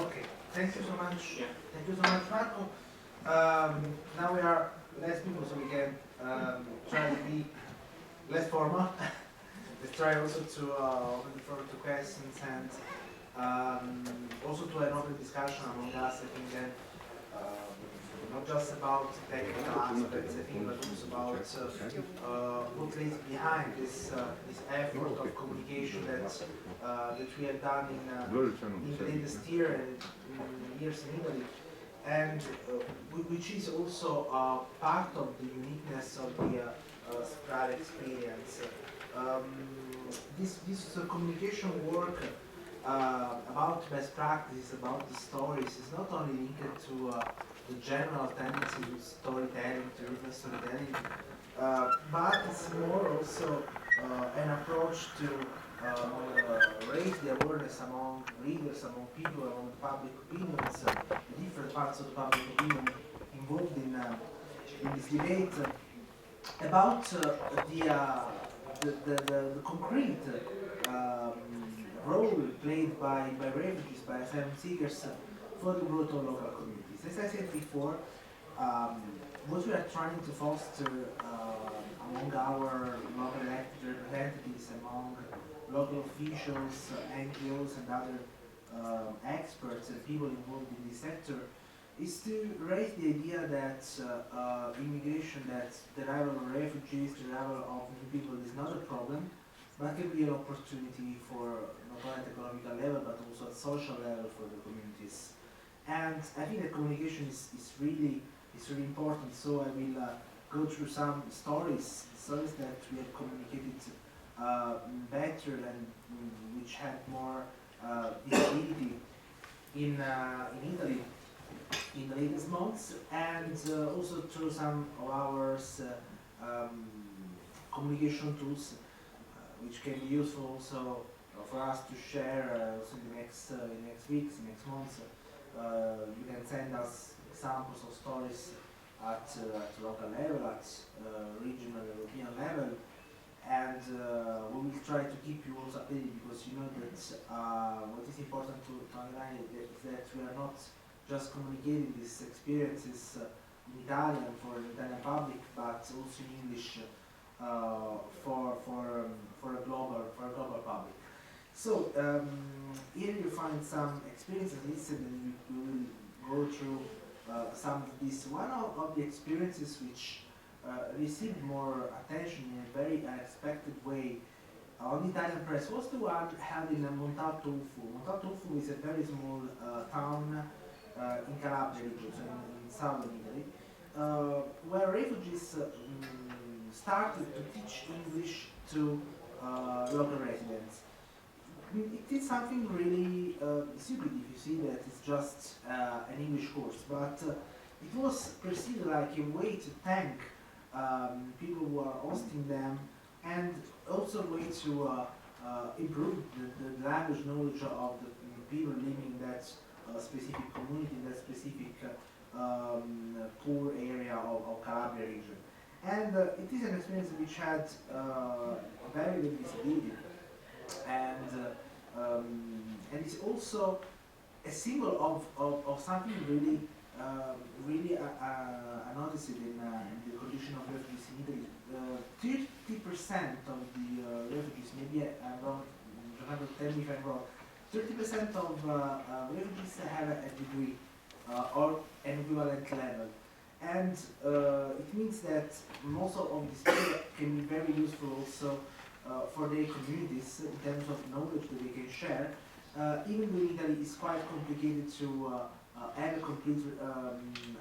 Okay, thank you so much. Yeah. Thank you so much, Marco. Now we are less people, so we can try to be less formal. Let's try also to open the floor to questions and also to an open discussion among us. I think that not just about technical aspects, I think, but also about what lays behind this effort of communication that we have done in the latest year and years in Italy, and which is also part of the uniqueness of the Strada experience. This communication work about best practices, about the stories, is not only linked to the general tendencies of storytelling, to written storytelling, but it's more also an approach to raise the awareness among readers, among people, among public opinions, the different parts of the public opinion involved in this debate about the concrete role played by refugees, by asylum seekers for the growth of local communities. As I said before, what we are trying to foster among our local elected representatives, among local officials, NGOs and other experts and people involved in this sector, is to raise the idea that immigration, that the arrival of refugees, the arrival of new people is not a problem, but can be an opportunity for not only at economical level, but also at social level for the communities. And I think that communication is really important, so I will go through some stories that we have communicated better and which had more visibility in Italy in the latest months, and also through some of our communication tools which can be useful also for us to share also in the next weeks, next months. You can send us examples of stories at local level, at regional, European level, and we will try to keep you also updated, because you know that what is important to underline is that we are not just communicating these experiences in Italian for the Italian public, but also in English for a global public. So here you find some experiences listed, and we will go through some of these. One of the experiences which received more attention in a very unexpected way on the Italian press was the one held in Montaltolfo. Montaltolfo is a very small town in Calabria region, so in southern Italy, where refugees started to teach English to local residents. It is something really stupid if you see that it's just an English course, but it was perceived like a way to thank people who are hosting them, and also a way to improve the language knowledge of the people living in that specific community, in that specific poor area of Calabria region. And it is an experience which had very good visibility, and it's also a symbol of something really noticed in the condition of refugees in Italy. 30% of the refugees, maybe I'm wrong, Giancarlo, tell me if I'm wrong, 30% of refugees have a degree or an equivalent level. And it means that most of this data can be very useful also for their communities in terms of knowledge that they can share. Even though in Italy it's quite complicated to have a complete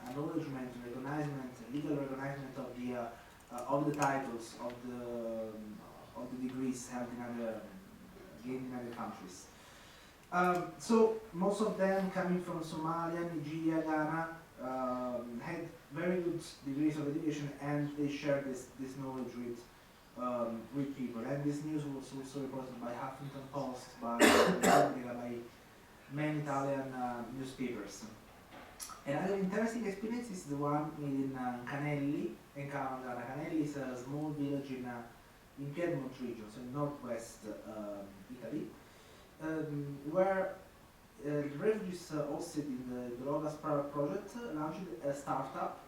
acknowledgement, recognition, legal recognition of the titles of the degrees held in other countries. So most of them coming from Somalia, Nigeria, Ghana, had very good degrees of education, and they shared this knowledge with people. And this news was also reported by Huffington Post, by many Italian newspapers. Another interesting experience is the one made in Canelli, in Canada. Canelli is a small village in Piedmont region, so in northwest Italy, where refugees hosted in the local project launched a startup,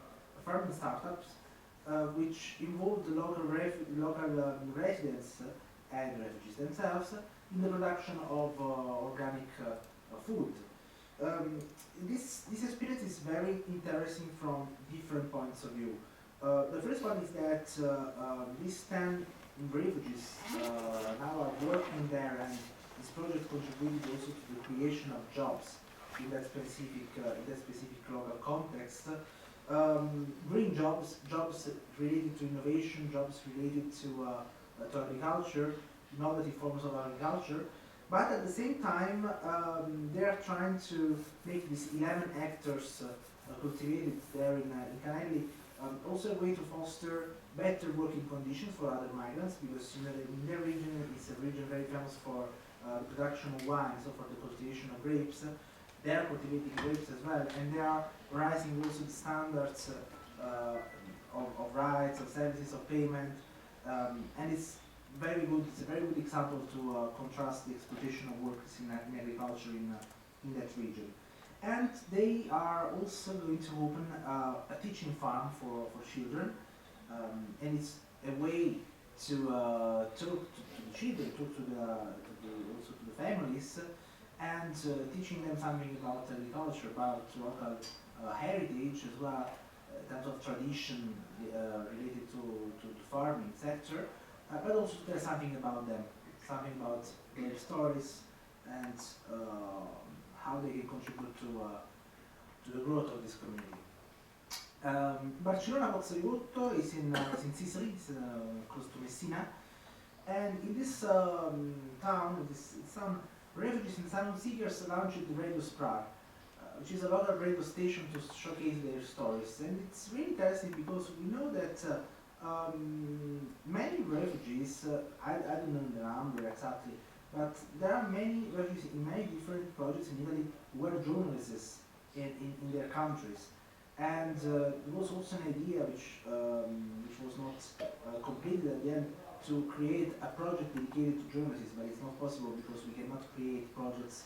farming startups, which involved the local residents and refugees themselves in the production of organic food. This experience is very interesting from different points of view. The first one is that these 10 refugees now are working there, and this project contributed also to the creation of jobs in that specific local context. Green jobs, jobs related to innovation, jobs related to agriculture, innovative forms of agriculture. But at the same time, they are trying to make these 11 hectares cultivated there in Cankarjev also a way to foster better working conditions for other migrants, because in their region is a region very famous for production of wine, so for the cultivation of grapes. They are cultivating grapes as well, and they are raising also the standards of rights, of services, of payment, and it's very good. It's a very good example to contrast the exploitation of workers in agriculture in that region. And they are also going to open a teaching farm for children, and it's a way to talk to the children, talk to also to the families, and teaching them something about agriculture, about local heritage as well, in terms of tradition related to the farming sector, but also to tell something about them, something about their stories, and how they can contribute to the growth of this community. Barcellona Pozzoiotto is in Sicily, it's close to Messina, and in this town, some refugees and asylum seekers launched the Radio Sprar, which is a local radio station to showcase their stories. And it's really interesting because we know that many refugees, I don't know the number exactly, but there are many refugees in many different projects in Italy who are journalists in their countries. And there was also an idea which was not completed at the end, to create a project dedicated to journalists, but it's not possible because we cannot create projects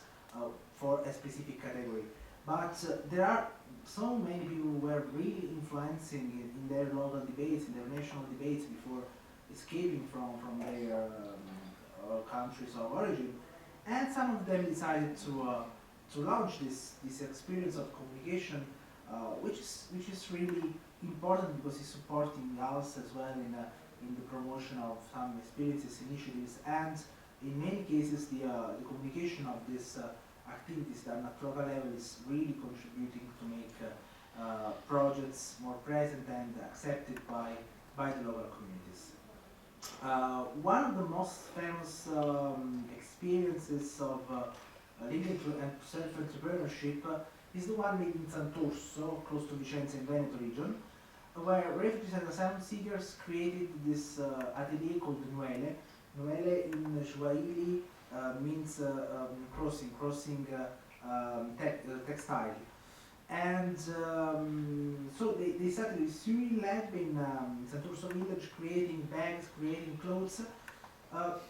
for a specific category. But there are so many people who were really influencing in their local debates, in their national debates before escaping from their countries of origin, and some of them decided to launch this experience of communication, which is really important because it's supporting us as well in the promotion of some experiences, initiatives, and in many cases the communication of these activities done at local level is really contributing to make projects more present and accepted by the local communities. One of the most famous experiences of living and self-entrepreneurship is the one made in Sant'Orso, close to Vicenza in Veneto region, where refugees and asylum seekers created this atelier called Novy. Novy in Swahili means crossing textile. And so they started this Syrian lab in Sant'Orso village, creating bags, creating clothes,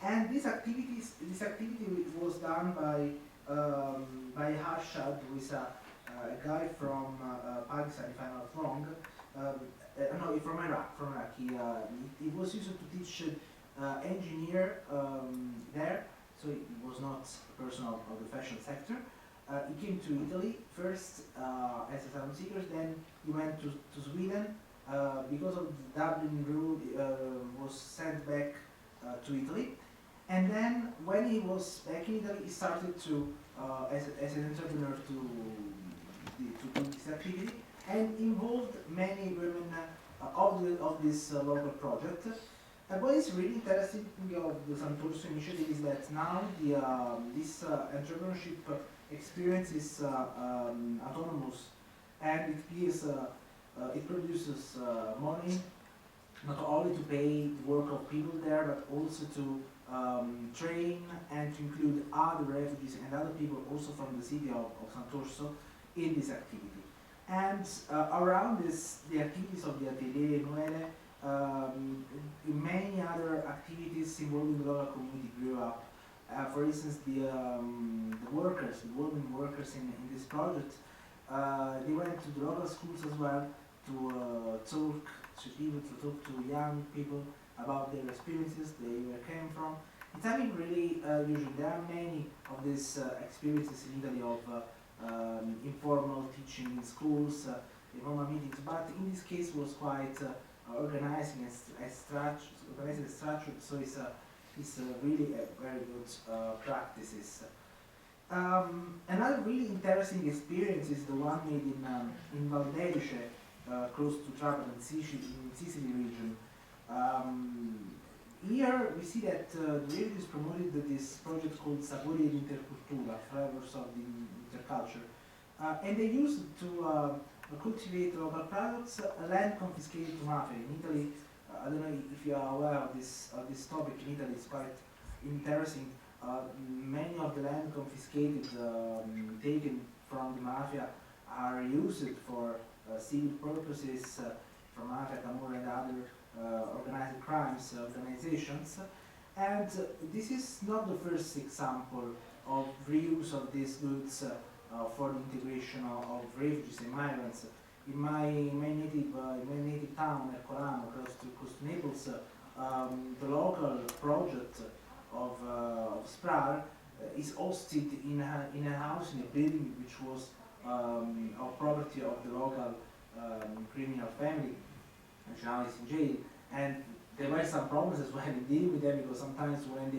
and this activity was done by Harshad, who is a guy from Pakistan, if I'm not wrong. No, from Iraq. He was used to teach engineer there, so he was not a person of the fashion sector. He came to Italy first as asylum seeker, then he went to Sweden. Because of the Dublin rule, was sent back to Italy. And then when he was back in Italy, he started to, as an entrepreneur, to do this activity, and involved many women of this local project. What is really interesting of the Sant'Orso initiative is that now this entrepreneurship experience is autonomous, and it produces money not only to pay the work of people there, but also to train and to include other refugees and other people also from the city of Sant'Orso in this activity. And around the activities of the Atelier Noele, many other activities involving the local community grew up, For instance, the workers, the women workers in this project, they went to the local schools as well to talk to people, to talk to young people about their experiences, where they came from. It's something really usual. There are many of these experiences in Italy of informal teaching in schools, informal meetings, but in this case was quite organized and structured, so it's really a very good practices. Another really interesting experience is the one made in Valdelce, close to Trapani, in Sicily region. Here we see that the religious promoted this project called Sapori dell'Intercultura, Flavors of the Interculture, and they used to cultivate local products, land confiscated to mafia. In Italy, I don't know if you are aware of this topic. In Italy, it's quite interesting. Many of the land confiscated, taken from the mafia, are used for civil purposes from mafia, camorra, and other organized crimes organizations. And this is not the first example of reuse of these goods for the integration of refugees and migrants. In my native town, Ercolano, close to Naples, the local project of SPRAR is hosted in a house, in a building which was of property of the local criminal family, which now is in jail. And there were some problems as well in dealing with them, because sometimes when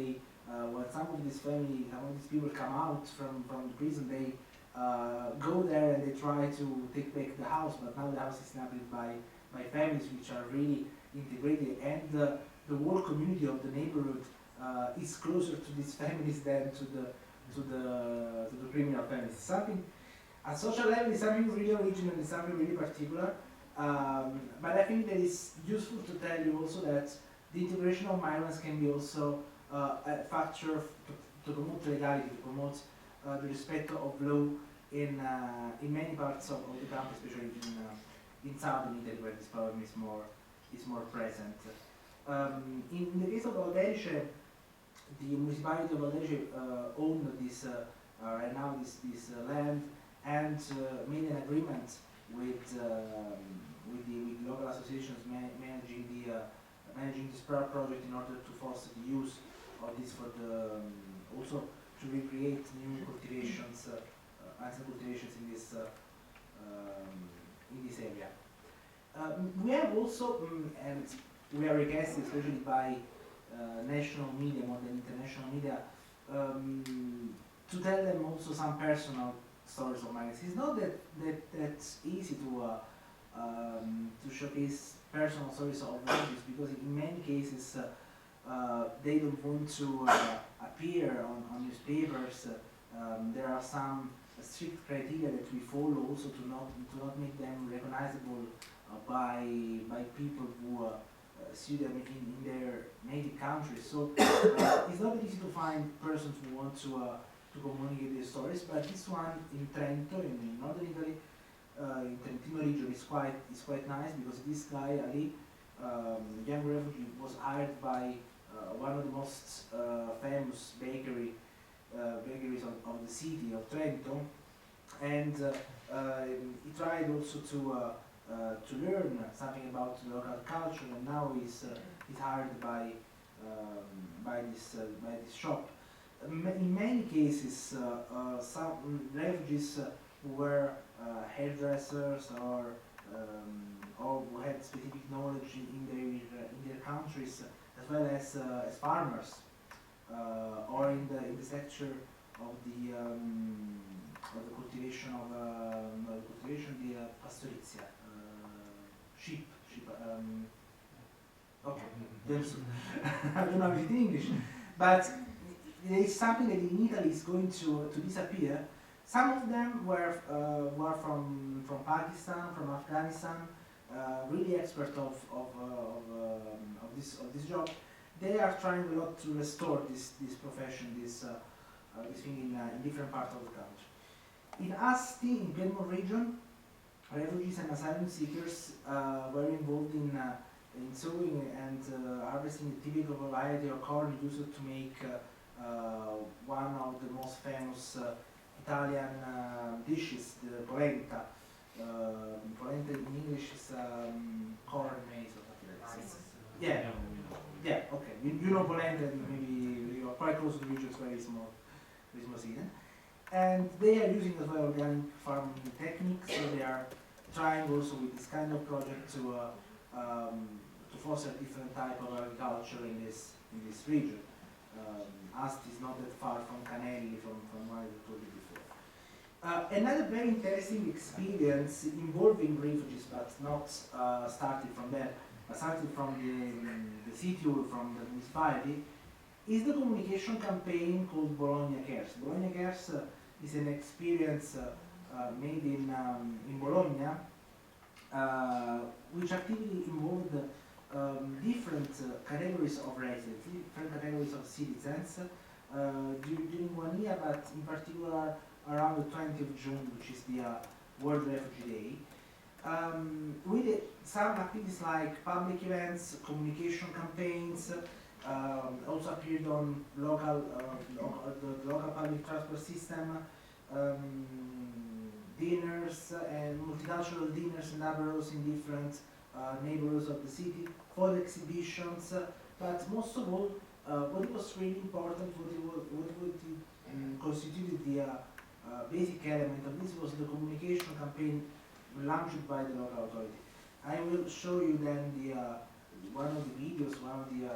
some of these people come out from the prison, they go there and they try to take back the house, but now the house is inhabited by families which are really integrated, and the whole community of the neighborhood is closer to these families than to the criminal families. Something at social level is something really original, is something really particular. But I think that it's useful to tell you also that the integration of migrants can be also a factor to promote legality, to promote the respect of law in many parts of the country, especially in southern Italy, where this problem is more present. In the case of Valdelce, the municipality of Valdelce owned this right now this land, and made an agreement with the local associations managing this project in order to foster the use of this for the also to recreate new cultivations, ancient cultivations in this area. We have also, and we are requested, especially by national media more than international media, to tell them also some personal stories of migrants. It's not that's easy to showcase personal stories of refugees, because in many cases they don't want to appear on newspapers. There are some strict criteria that we follow also to not make them recognizable by people who see them in their native countries. So it's not easy to find persons who want to communicate their stories. But this one in Trento, in northern Italy, in Trentino region, is quite nice, because this guy Ali, young refugee, was hired by one of the most famous bakeries of the city of Trento, and he tried also to learn something about the local culture, and now he's hired by this shop. In many cases, some refugees who were hairdressers or who had specific knowledge in their countries, as well as farmers, or in the sector of the cultivation of the pastorizia, sheep. Okay, I don't know if it's in English, but it's something that in Italy is going to disappear. Some of them were from Pakistan, from Afghanistan, really expert of this job. They are trying a lot to restore this profession, this thing in different parts of the country. In Asti, in Piedmont region, refugees and asylum seekers were involved in sowing and harvesting a typical variety of corn used to make one of the most famous Italian dishes, the polenta. Polenta in English is corn maize or something like this. Yeah, yeah, okay. You know polenta, and maybe you are quite close to the regions where it's more eaten. And they are using as well organic farming techniques, so they are trying also with this kind of project to foster different type of agriculture in this region. Asti is not that far from Canelli, from what I told you before. Another very interesting experience involving refugees, but not starting from there, but starting from the city or from the municipality, is the communication campaign called Bologna Cares. Bologna Cares is an experience made in Bologna, which actively involved different categories of residents, different categories of citizens during 1 year, but in particular around the 20th of June, which is the World Refugee Day. With some activities like public events, communication campaigns, also appeared on the local public transport system, dinners and multicultural dinners and apéros in different neighborhoods of the city, photo exhibitions, but most of all, what was really important, what constituted the basic element of this was the communication campaign launched by the local authority. I will show you then the one of the videos, one of the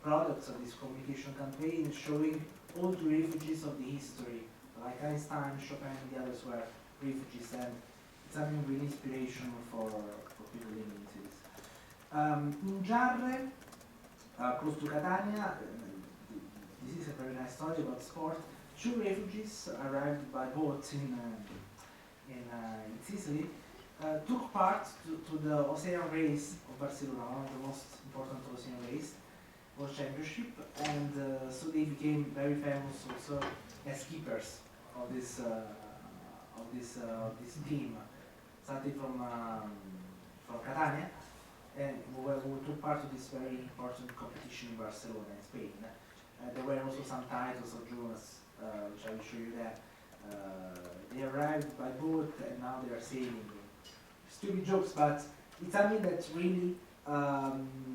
products of this communication campaign, showing all the refugees of the history, like Einstein, Chopin, and the others were refugees, and it's something really inspirational for people living in cities. In Giarre, close to Catania, this is a very nice story about sport. 2 refugees arrived by boat in Sicily, took part to the Ocean Race of Barcelona, one of the most important Ocean Race, World Championship, and so they became very famous also as keepers of this team, starting from Catania, and who took part of this very important competition in Barcelona, in Spain. There were also some titles of jewels, which I will show you there. They arrived by boat and now they are sailing. Stupid jokes, but it's something that really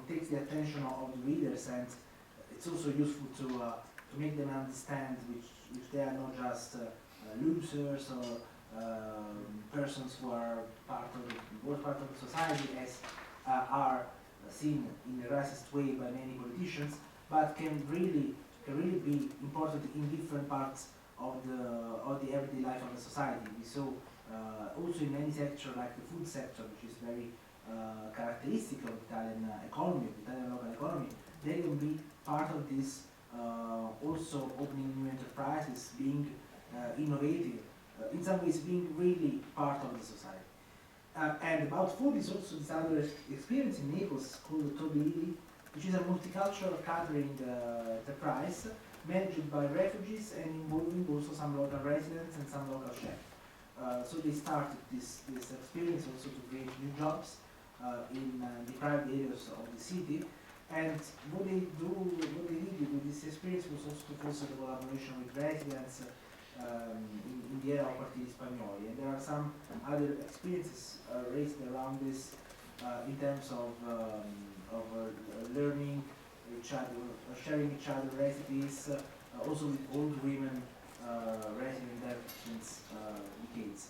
takes the attention of the readers, and it's also useful to make them understand which they are not just losers or persons who are part of the society, as are seen in a racist way by many politicians, but can really be important in different parts of the everyday life of the society. We saw also in many sectors, like the food sector, which is very characteristic of Italian economy, the Italian local economy, they can be part of this, also opening new enterprises, being innovative, in some ways being really part of the society. And about food is also this other experience in Naples called Lili, which is a multicultural catering enterprise managed by refugees and involving also some local residents and some local chefs. So they started this experience also to create new jobs in deprived areas of the city. And what they did with this experience was also to foster the collaboration with residents in the area of Quartieri Spagnoli. And there are some other experiences raised around this in terms of learning each other, sharing each other recipes, also with old women residing there since decades.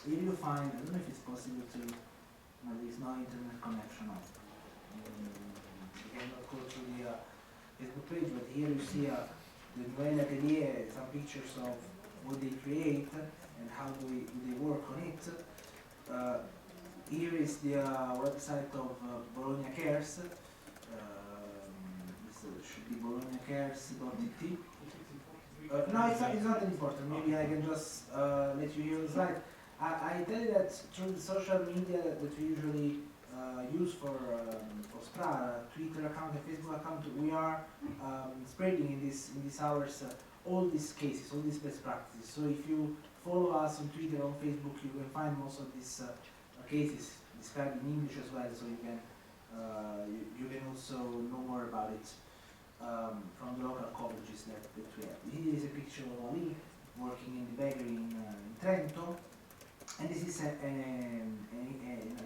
Here you find, I don't know if it's possible to, no, there is no internet connection. You cannot go to the Facebook page, but here you see the Noël Atelier, some pictures of what they create and how do they work on it. Here is the website of Bologna Cares. This should be bolognacares.it. No, it's not important. Maybe I can just let you hear the slide. I tell you that through the social media that we usually use for Spra, Twitter account and Facebook account, we are spreading in these hours all these cases, all these best practices. So if you follow us on Twitter, on Facebook, you can find most of these cases described in English as well, so you can also know more about it. from the local colleges that we have. Here is a picture of Lili working in the bakery in Trento, and this is an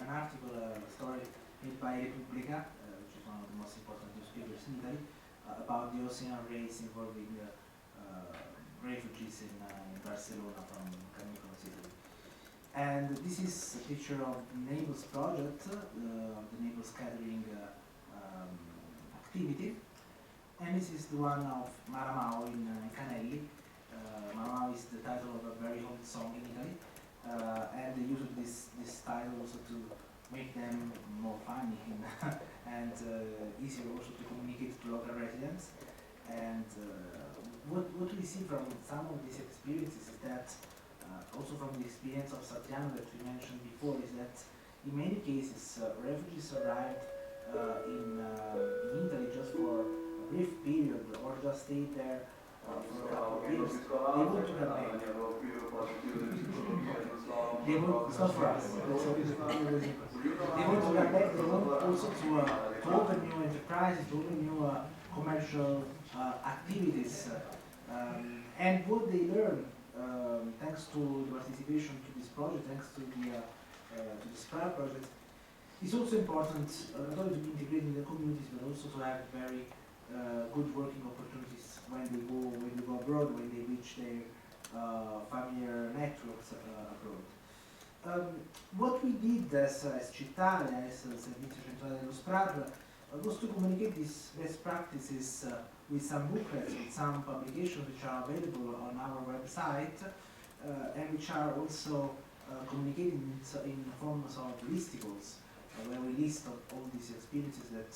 article, story made by Repubblica, which is one of the most important newspapers in Italy, about the ocean race involving refugees in Barcelona from Cankarjev city. And this is a picture of the Naples project, the Naples catering activity. And this is the one of Maramao in Canelli. Maramao is the title of a very old song in Italy. And they used this title also to make them more funny and easier also to communicate to local residents. And what we see from some of these experiences is that, also from the experience of Satriano that we mentioned before, is that in many cases refugees arrived in Italy just for a brief period or just stayed there for a couple of years. They want to come back. It's not for us. They want to come back. They want also to open new enterprises, to open new commercial activities. And what they learn, thanks to the participation to this project, thanks to the SPRAR project, is also important not only to be integrated in the communities, but also to have very good working opportunities when they go abroad, when they reach their familiar networks abroad. What we did as Città, as Servizio Centrale dello SPRAR, was to communicate these best practices with some booklets, with some publications which are available on our website, and which are also communicated in forms of listicles, where we list all these experiences that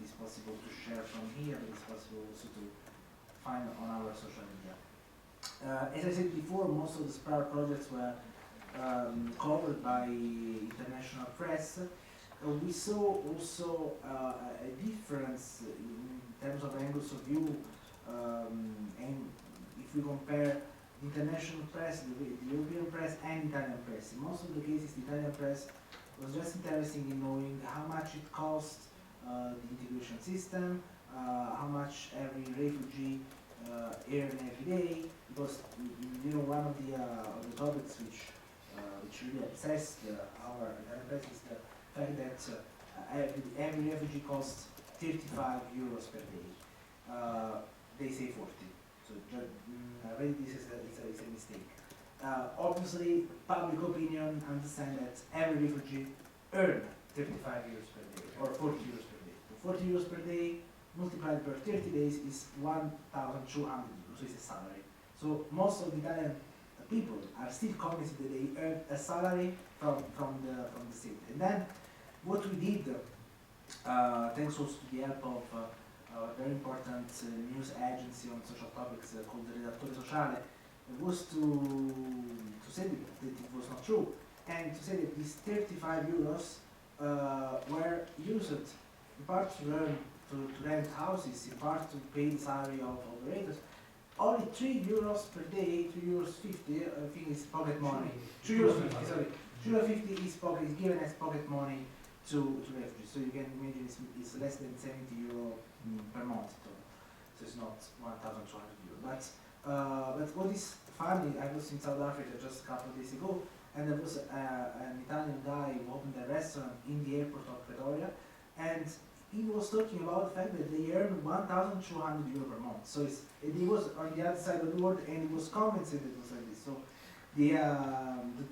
is possible to share from here, but it's possible also to find on our social media. As I said before, most of the SPRAR projects were covered by international press. We saw also a difference in terms of angles of view, and if we compare the international press, the European press, and Italian press. In most of the cases, the Italian press was just interested in knowing how much it cost the integration system, how much every refugee earned every day, because one of the topics which really obsessed our Italian press is the fact that every refugee costs 35 euros per day. They say 40, so already this is a mistake. Obviously, public opinion understands that every refugee earns 35 euros per day, or 40 euros per day. So 40 euros per day multiplied per 30 days is 1,200 euros, so it's a salary. So most of the Italian people are still convinced that they earn a salary from the state. And then what we did, thanks also to the help of a very important news agency on social topics called the Redattore Sociale, was to say that it was not true, and to say that these 35 euros were used in part to rent houses, in part to pay the salary of operators. Only 3 euros per day, 3 euros 50, I think is pocket money. 3 euros 50, sorry. 3 euros 50 is given as pocket money to refugees. So you can imagine it's less than 70 euro per month. So it's not 1,200 euro. But what is funny, I was in South Africa just a couple of days ago, and there was an Italian guy who opened a restaurant in the airport of Pretoria, and he was talking about the fact that they earn 1,200 euro per month. So he was on the other side of the world, and he was convinced that it was like this. So the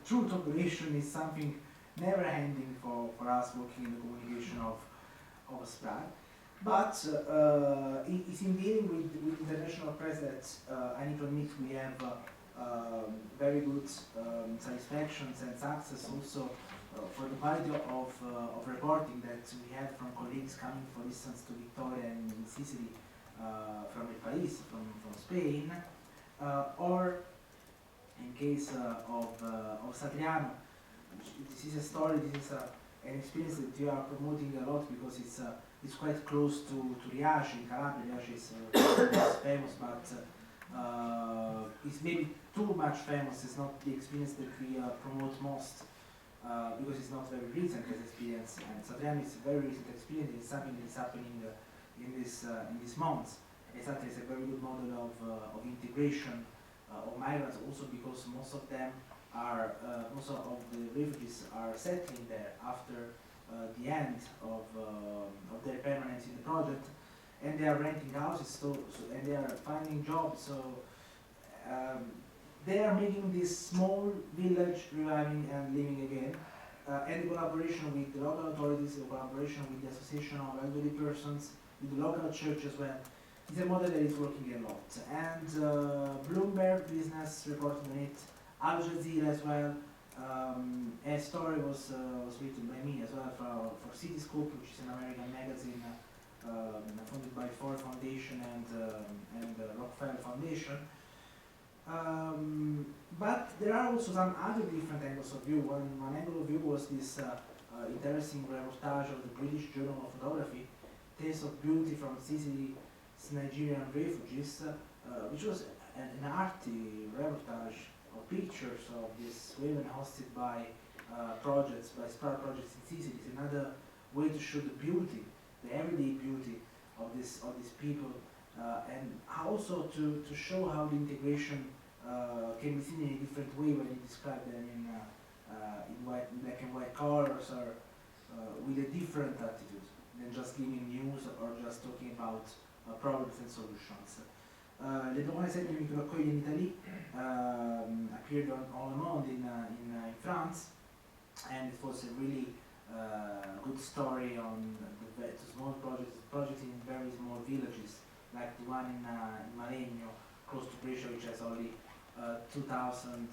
truth operation is something never-ending for us working in the communication of a SPRAR. But it's in dealing with international press that I need to admit we have very good satisfactions and success also for the quality of reporting that we had from colleagues coming, for instance, to Victoria and in Sicily from El País, from Spain, or in case of Satriano. This is a story, this is an experience that we are promoting a lot because it's quite close to Riace in Calabria. Riace is famous, but it's maybe too much famous. It's not the experience that we promote most because it's not very recent as experience. And Satriano is a very recent experience. It's something that's happening in these months. Exactly, it's a very good model of integration of migrants, also because most of them are, most of the refugees are settling there after the end of their permanence in the project, and they are renting houses, and they are finding jobs, so they are making this small village reviving and living again. And the collaboration with the local authorities, the collaboration with the Association of Elderly Persons, with the local church as well, is a model that is working a lot. And Bloomberg Business reported on it, Al Jazeera as well. A story was written by me as well for Cityscope, which is an American magazine funded by Ford Foundation and Rockefeller Foundation. But there are also some other different angles of view. One angle of view was this interesting reportage of the British Journal of Photography, Taste of Beauty from Sicily's Nigerian Refugees, which was an arty reportage of pictures of these women hosted by projects, by SPRAR projects in Sicily. It's another way to show the beauty, the everyday beauty of these people, and also to show how the integration can be seen in a different way when you describe them in black and white colors, or with a different attitude than just giving news or just talking about problems and solutions. Le Domone esempio mi raccoglie in Italy appeared on Le Monde in France, and it was a really good story on the small projects in very small villages, like the one in Maregno, close to Brescia, which has only 2,000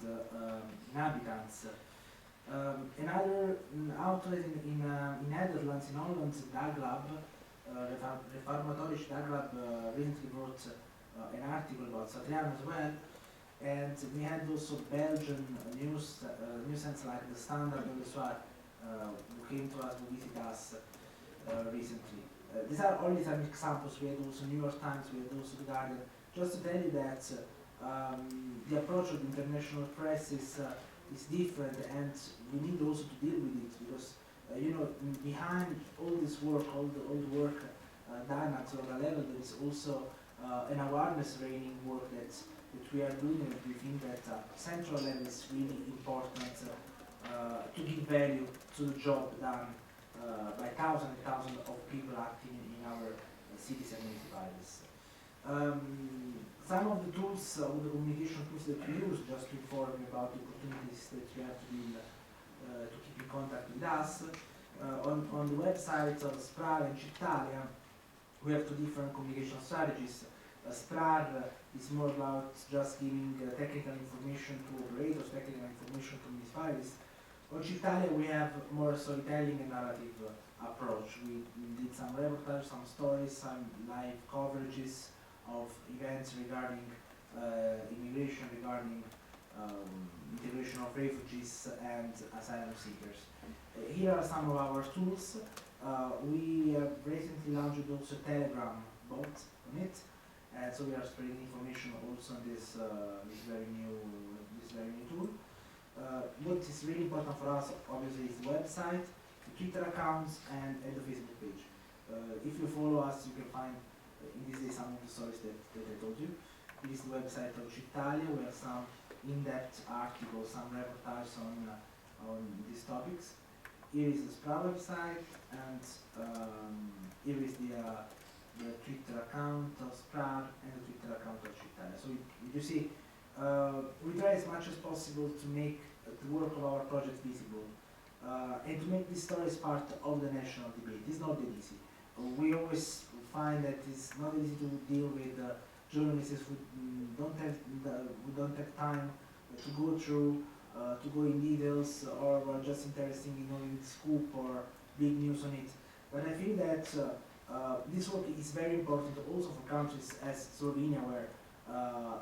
inhabitants. Another outlet in Netherlands, in Holland, Daglab, Reformatorisch Daglab, recently wrote an article about Satriano as well, and we had also Belgian news outlets like the Standard and the Soir, who came to us, who visited us recently. These are only some examples. We had also New York Times, we had also The Guardian, just to tell you that the approach of the international press is different, and we need also to deal with it, because you know, behind all this work, all the work done at local level, there is also an awareness raising work that we are doing, and we think that central level is really important to give value to the job done by thousands and thousands of people acting in our cities and municipalities. Some of the tools, the communication tools that we use, just to inform you about the opportunities that you have to keep in contact with us. On the website of SPRAR and Italia, we have two different communication strategies. SPRAR is more about just giving technical information to operators, technical information to municipalities. On Italia, we have more storytelling and narrative approach. We did some reportages, some stories, some live coverages of events regarding immigration, regarding integration of refugees and asylum seekers. Here are some of our tools. We have recently launched also a Telegram bot on it, so we are spreading information also on this very new tool. What is really important for us, obviously, is the website, the Twitter accounts, and the Facebook page. If you follow us, you can find in this day some of the stories that I told you. This is the website of Italia. We have some in-depth articles, some reportages on these topics. Here is the SPRA website, and here is the Twitter account of SPRA and the Twitter account of Italia. So you see, we try as much as possible to make the work of our project visible, and to make these stories part of the national debate. It's not that easy. We always find that it's not easy to deal with journalists who don't have time to go through, to go in details, or are just interested in knowing the scoop or big news on it. But I feel that this work is very important also for countries as Slovenia, where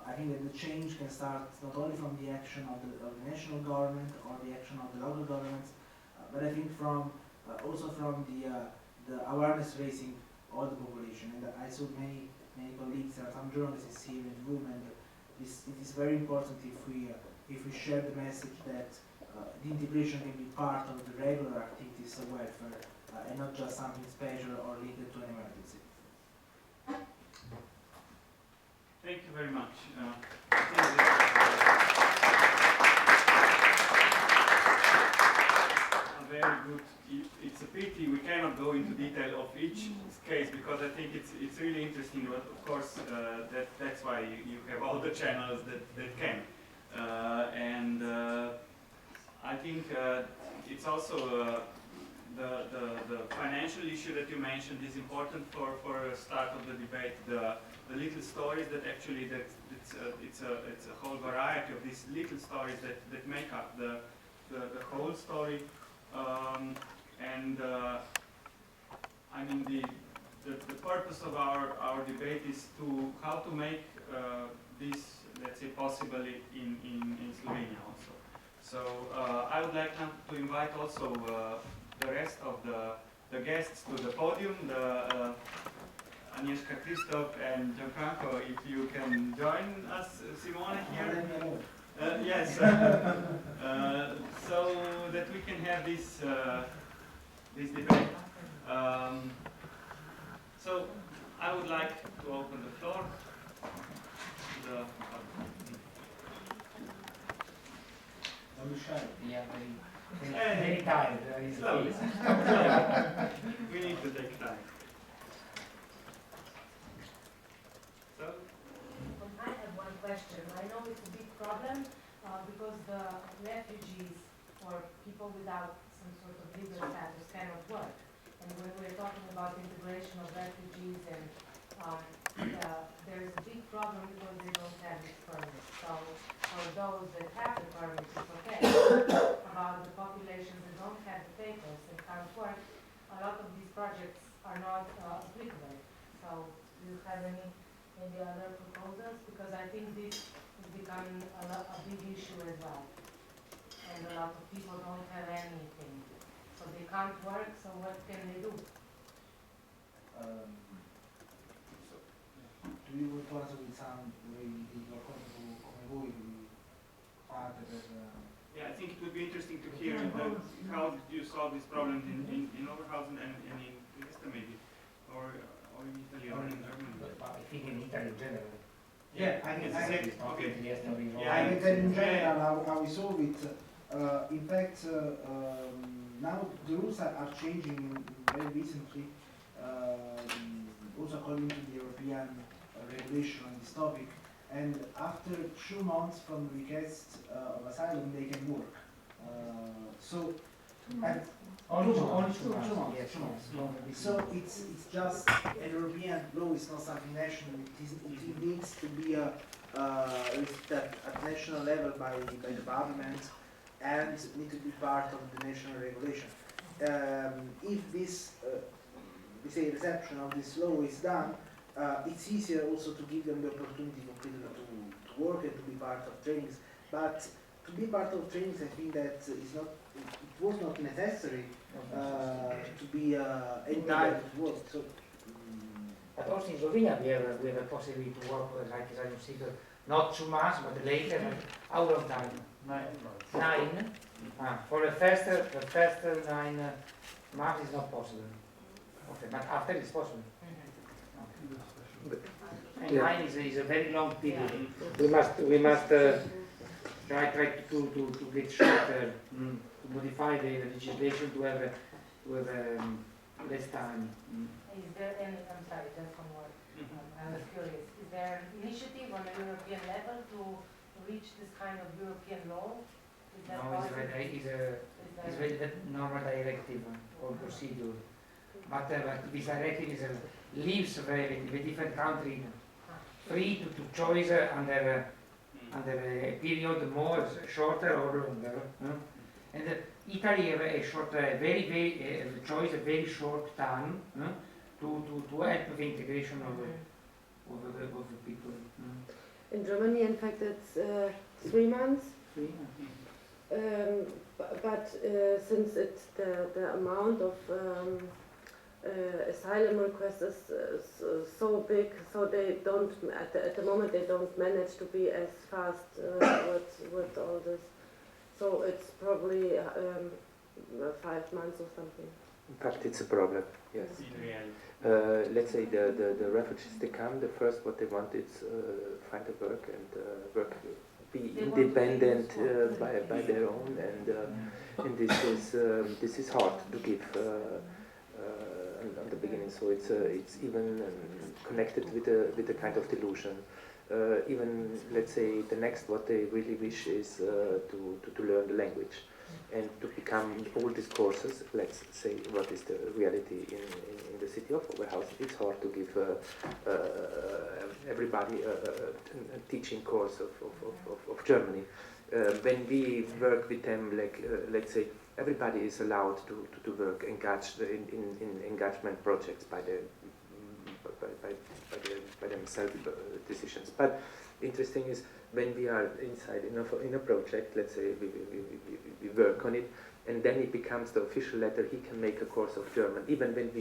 I think that the change can start not only from the action of the national government or the action of the local governments, but I think from also from the awareness raising of the population. And I saw many colleagues, some journalists here in the room, and it is very important if we share the message that the integration can be part of the regular activities of welfare, and not just something special or linked to an emergency. Thank you very much. Very good. It's a pity we cannot go into detail of each case because I think it's really interesting. But of course, that's why you have all the channels that can. And I think it's also the financial issue that you mentioned is important for a start of the debate. The little stories that actually it's a whole variety of these little stories that make up the whole story. I mean the purpose of our debate is to how to make this, let's say, possible in Slovenia also. So I would like now to invite also the rest of the guests to the podium, Agnieszka, Christoph, and Gianfranco, if you can join us, Simone here. Yes, so that we can have this debate. So I would like to open the floor. Yeah, very tired. Slowly. We need to take time. So I have one question. I know it's a big problem because the refugees or people without some sort of legal status cannot work. And when we're talking about integration of refugees, and there's a big problem because they don't have this permit. So for those that have the permit, it's okay. About the population that don't have the papers and can't work, a lot of these projects are not applicable. So do you have any other proposals? Because I think this is becoming a big issue as well. And a lot of people don't have anything. So they can't work, so what can they do? Do you want to answer with some way di qualcosa come voi fate per... yeah, I think it would be interesting to hear how you solve this problem in Oberhausen and in Trieste maybe, or in Italy or in Germany. I think in Italy in general. Yeah, I can tell in general how we solve it. In fact, now the rules are changing very recently, also according to the European regulation on this topic. And after 2 months from the request of asylum, they can work. So, Only 2 months. Yes, 2 months. So it's just a European law. It's not something national. It needs to be at national level by the government, and need to be part of the national regulation. If this, we say, reception of this law is done, it's easier also to give them the opportunity to work and to be part of trainings. But to be part of trainings, I think that it was not necessary to be entitled to work. So, but also in Slovenia we have a possibility to work like asylum seeker, not 2 months, but later. How long time? 9 months. 9? For the first 9 months is not possible. Okay, but after it's possible. And 9 is a very long period. We must try to get shorter, to modify the legislation to have less time. Is there any, I'm sorry, just one more. I was curious. Is there an initiative on a European level to reach this kind of European law? Is that No, possible? it's very normal directive or procedure. But this directive leaves the different countries free to choose under a period more shorter or longer. And Italy have a short, choice a very short time to help the integration of the people. In Germany, in fact, it's 3 months. 3? But since it's the amount of asylum requests is so big, so they don't at the moment they don't manage to be as fast with all this. So it's probably 5 months or something. In fact, it's a problem, yes. In reality. Let's say the refugees, they come, the first what they want is find a work and work, be They want independent to feel by their own, and this is hard to give on the beginning. So it's even connected with a kind of delusion. Even let's say the next what they really wish is to learn the language and to become all these courses. Let's say what is the reality in the city of Oberhausen. It's hard to give everybody a teaching course of Germany. When we work with them, like let's say everybody is allowed to work engaged in engagement projects by themselves decisions. But interesting is when we are inside in a project, let's say we work on it, and then it becomes the official letter. He can make a course of German. Even when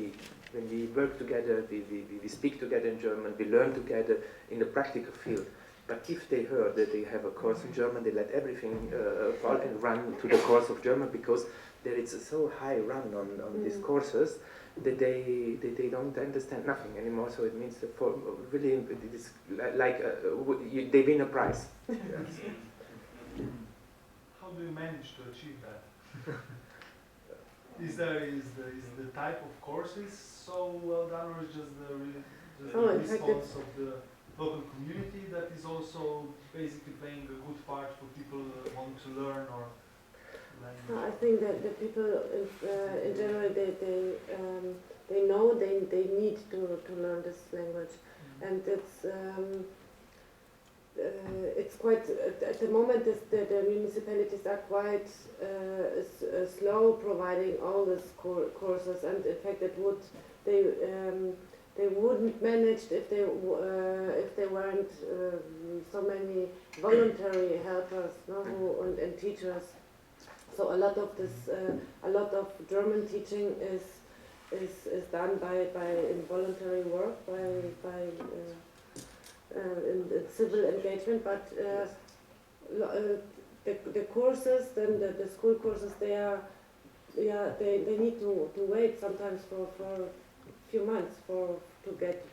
we work together, we speak together in German. We learn together in the practical field. But if they heard that they have a course in German, they let everything fall and run to the course of German, because there is a so high run on these courses that they don't understand nothing anymore. So it means that for really it is like they win a prize. How do you manage to achieve that? Is the type of courses so well done, or is just the response of the local community that is also basically playing a good part for people wanting to learn or language? I think that the people in general they know they need to learn this language, and it's quite at the moment the municipalities are quite slow providing all these courses, and in fact they wouldn't manage if they weren't so many voluntary helpers, no, and teachers. So a lot of German teaching is done by involuntary work, in civil engagement. But the courses, then the school courses, they need to wait sometimes for a few months to get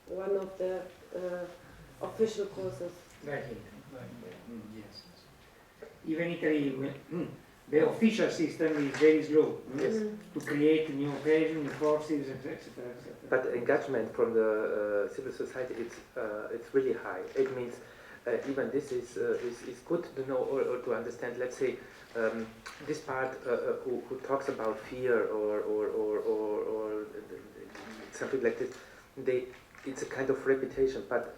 one of the official courses. Right. Yes. Even Italy, the official system is very slow. Yes. To create new occasions, new courses, etc. But engagement from the civil society, it's really high. It means even this is good to know or to understand. Let's say this part who talks about fear or something like this. It's a kind of reputation. But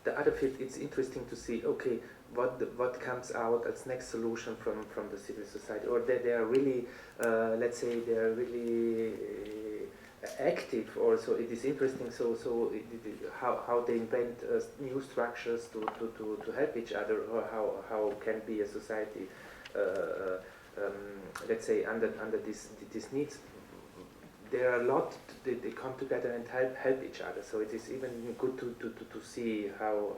the other field, it's interesting to see. Okay, what comes out as next solution from the civil society, or they are really, let's say, they are really active. Also, it is interesting. So how they invent new structures to help each other, or how can be a society, let's say, under these needs. There are a lot. They come together and help each other. So it is even good to see how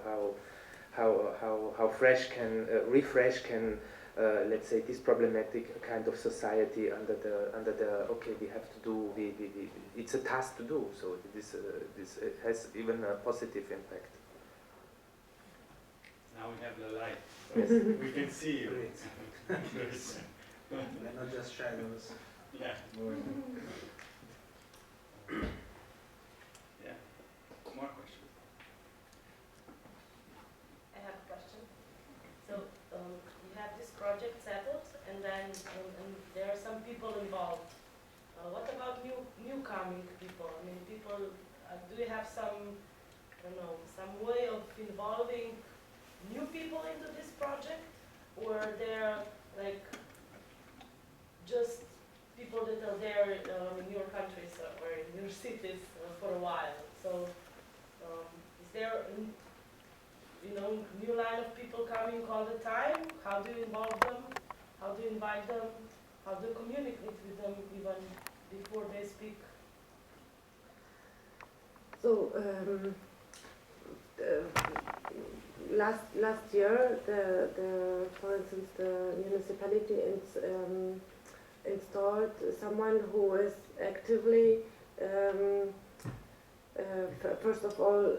fresh can refresh can let's say this problematic kind of society under the okay, we have to do it's a task to do. So this has even a positive impact. Now we have the light. We can see you. They're not just shadows. Yeah. Yeah. More questions? I have a question. So you have this project settled, and then and there are some people involved. What about newcoming people? I mean, people. Do you have some, I don't know, some way of involving new people into this project, or they're like just people that are there in your countries or in your cities for a while? So is there new line of people coming all the time? How do you involve them? How do you invite them? How do you communicate with them even before they speak? So last year, for instance, the municipality installed someone who is actively, first of all,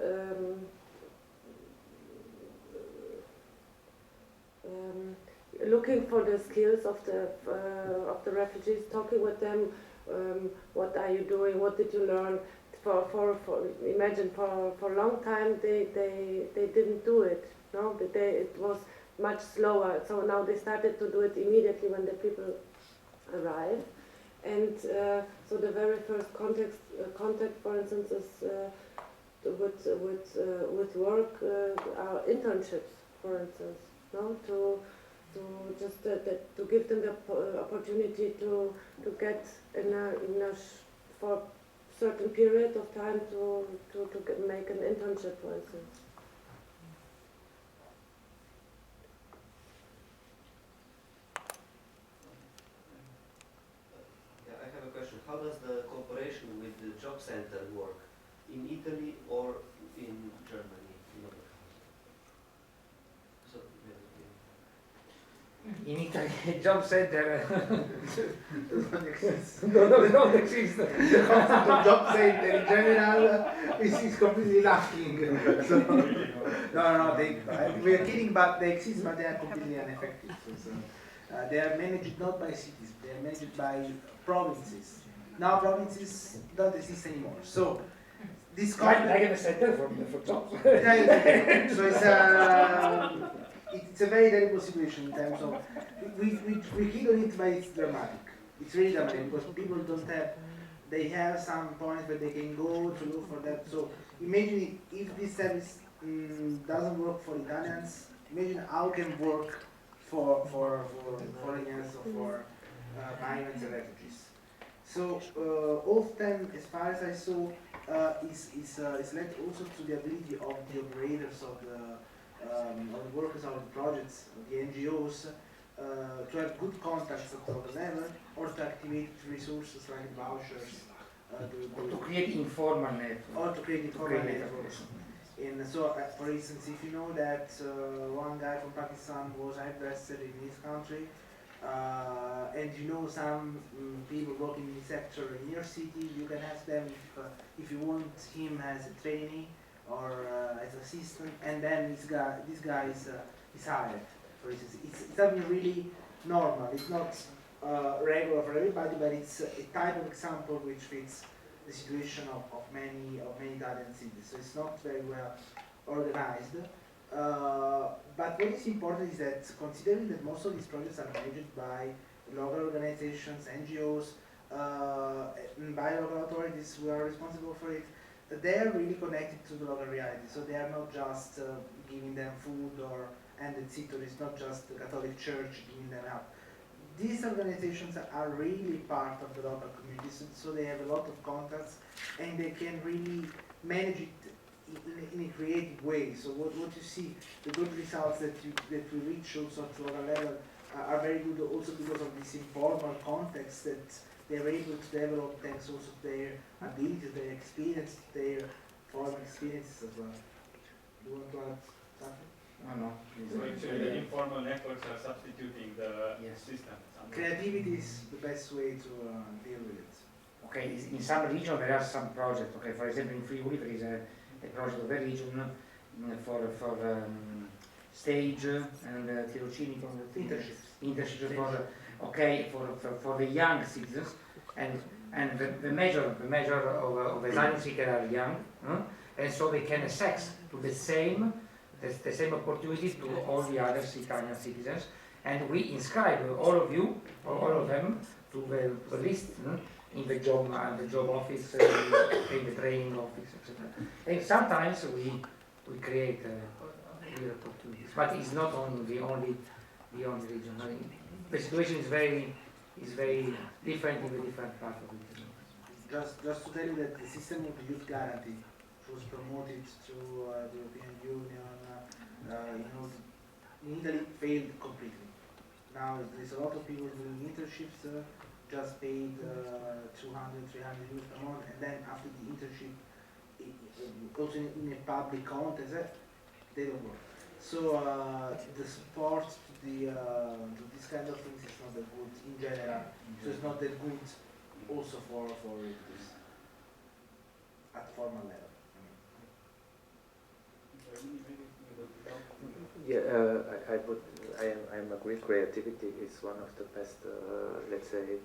looking for the skills of the refugees, talking with them. What are you doing? What did you learn? Imagine for a long time they didn't do it. No, it was much slower. So now they started to do it immediately when the people arrive. And so the very first contact, for instance, is with work, our internships, for instance. No, to give them the opportunity to get for a certain period of time to make an internship, for instance. Yeah, I have a question. How does the cooperation with the job center work in Italy or in Germany? So, In Italy, job center Doesn't exist. don't exist. The concept of job center in general is completely lacking. So, no, we are kidding, but they exist, but they are completely ineffective. So, they are managed not by cities, they are managed by provinces. Now provinces don't exist anymore. So this I have a center for jobs. So it's a very terrible situation in terms of we hit on it, but it's dramatic. It's really dramatic because people don't have. They have some points where they can go to look for that. So imagine if this service doesn't work for Italians. Imagine how it can work for foreigners or for migrants and refugees. So often, as far as I saw, is led also to the ability of the operators of the workers of the projects, of the NGOs, to have good contacts at the level, or to activate resources like vouchers, to create informal networks. Or to create informal networks. And so, for instance, if you know that one guy from Pakistan was arrested in his country, and you know some people working in the sector in your city, you can ask them if you want him as a trainee or as assistant, and then this guy is hired. For instance, it's something really normal. It's not regular for everybody, but it's a type of example which fits the situation of many Italian cities. So it's not very well organized. But what is important is that, considering that most of these projects are managed by local organizations, NGOs, and by local authorities who are responsible for it, that they are really connected to the local reality. So they are not just giving them food and that's it, or it's not just the Catholic Church giving them help. These organizations are really part of the local communities, so they have a lot of contacts and they can really manage it in a creative way. So what you see, the good results that we reach also at local level are very good also because of this informal context that they're able to develop thanks also to their abilities, their experience, their foreign experiences as well. Do you want to add something? No. So actually the informal networks are substituting the system. Creativity is the best way to deal with it. Okay, in some regions there are some projects. Okay, for example in Friuli there is a project of a region for stage and tirocini internships for the young citizens, and the measure of asylum seekers are young, and so they can access to the same opportunities to all the other Italian citizens, and we inscribe all of you, or all of them, to the list in the job office, in the training office, etc. And sometimes we create real opportunities, but it's not only the only region. I mean, the situation is very different in the different parts of Italy. Just to tell you that the system of the youth guarantee was promoted through the European Union, in Italy failed completely. Now there's a lot of people doing internships, just paid 200, 300 euros per month, and then after the internship, also in a public context, they don't work. So the support to this this kind of things is not that good in general. So it's not that good also for this at formal level. Yeah, I am agree. Creativity is one of the best, let's say,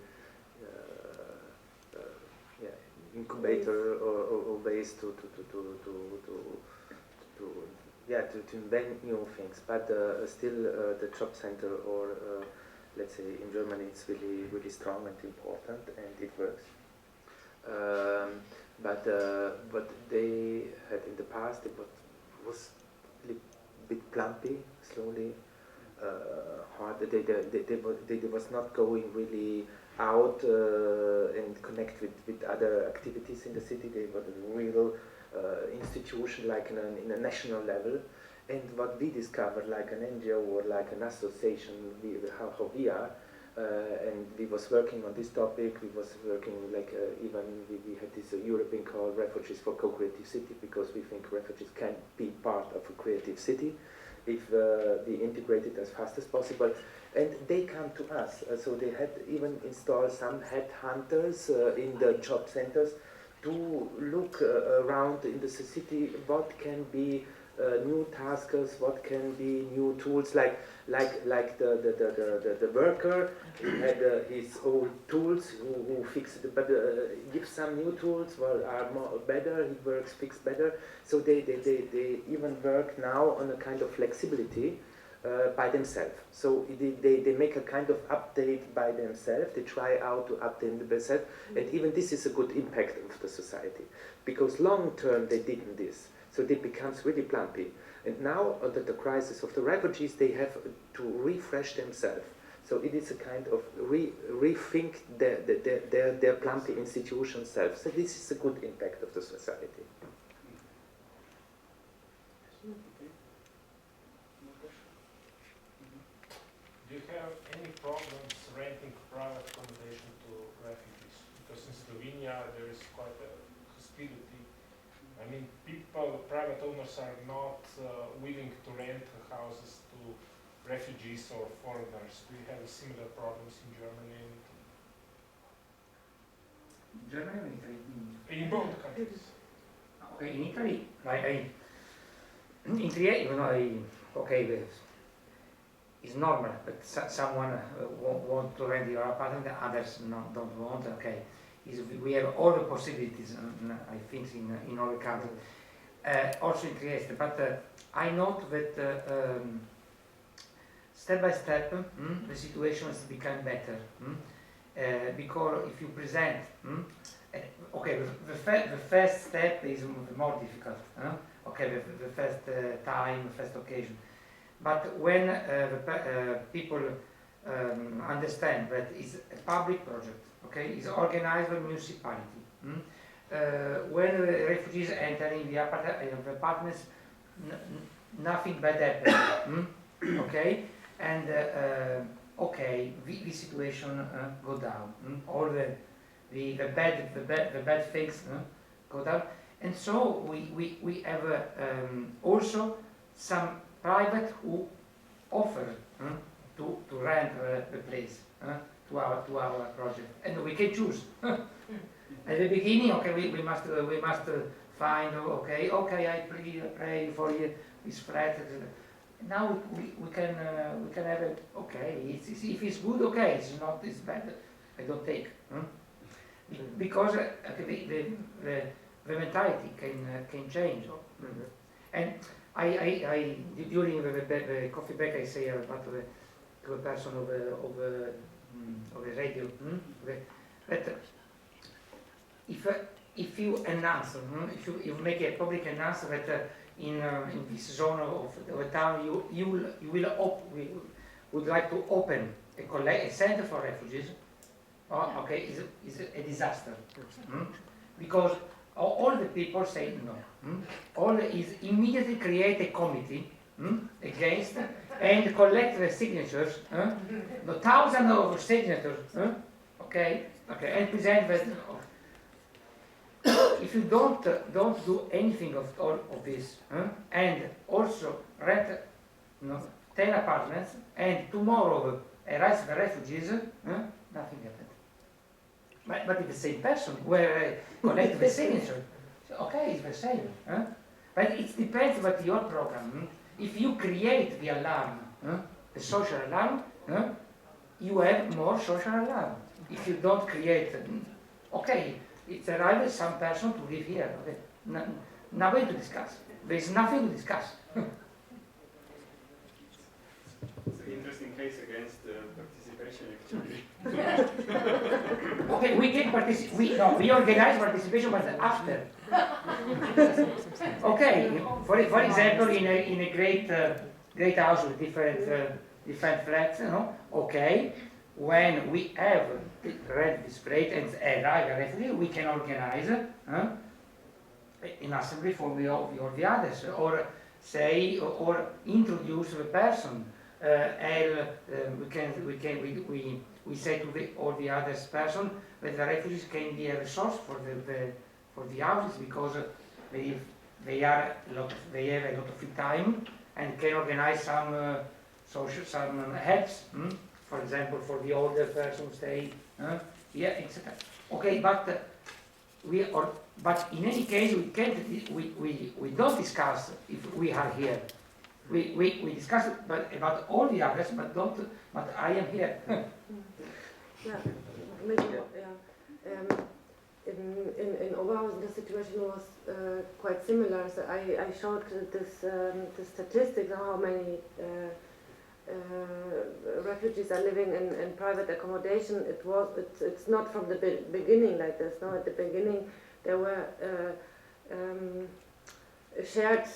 incubator or ways to invent new things. But still, the job center or let's say in Germany, it's really strong and important, and it works. But what they had in the past, it was a bit plumpy, slowly, hard. They was not going really out and connect with other activities in the city. They were a real institution, like in a national level. And what we discovered, like an NGO or like an association, how we are, and we was working on this topic. We was working like even we had this European call, Refugees for Co-Creative City, because we think refugees can be part of a creative city if we integrate it as fast as possible. And they come to us, so they had even installed some headhunters in the job centers to look around in the city what can be new tasks, what can be new tools, like the worker had his own tools who fix it, but give some new tools are more better. He fix better. So they even work now on a kind of flexibility by themselves. So they make a kind of update by themselves. They try out to update themselves, and even this is a good impact of the society, because long term they didn't this. So it becomes really plumpy. And now, under the crisis of the refugees, they have to refresh themselves. So it is a kind of rethink their plumpy institution self. So this is a good impact of the society. Do you have any problems renting private accommodation to refugees? Because in Slovenia there is quite a hostility. I mean, private owners are not willing to rent houses to refugees or foreigners. Do you have similar problems in Germany? Germany or Italy? In both countries. Okay, in Italy, in Trieste, it's normal, but someone want to rent your apartment, others don't want. Okay. We have all the possibilities, I think, in all the countries, also in Trieste. But I note that step by step, the situation has become better. Because if you present, the first step is more difficult. The first time, the first occasion. But when the people understand that it's a public project, it's organized by municipality. When the refugees enter in the apartments, nothing bad happens. And the situation go down. All the bad things go down. And so we have also some private who offer to rent the place. To our project, and we can choose. At the beginning, we must find. I pray for you this flat. Now we can have it. If it's good, it's not. It's bad. I don't take. Because the mentality can change. And I during the coffee break I say about to a person of the radio, that if you announce, if you make a public announcement that in this zone of the town you would like to open a center for refugees, is a disaster, because all the people say no. All is immediately create a committee against and collect the signatures, the thousands of signatures, and present that. If you don't do anything of all of this, and also rent 10 apartments, and tomorrow arrives the refugees, nothing happened. But it's the same person where collect the signature. So, okay, it's the same. But it depends about your program. If you create the alarm, the social alarm, you have more social alarm. If you don't create, okay, it's arrived some person to live here. Okay, nothing to discuss. There is nothing to discuss. It's an interesting case against participation, actually. Okay, we can participate. We organize participation, but after. Okay, for example, in a great house with different flats, okay, when we have read this plate and arrive a refugee, we can organize an assembly for all the others, or say, or introduce the person. We say to all the other person that the refugees can be a resource for the houses, because they have a lot of free time and can organize some some helps. For example, for the older person stay, etc. Okay, but but in any case we can't. We don't discuss if we are here. We discuss about all the others, but don't. But I am here. Yeah, maybe, yeah. In Oberhausen, the situation was quite similar. So I showed the statistics on how many refugees are living in private accommodation. It's not from the beginning like this. No, at the beginning there were shared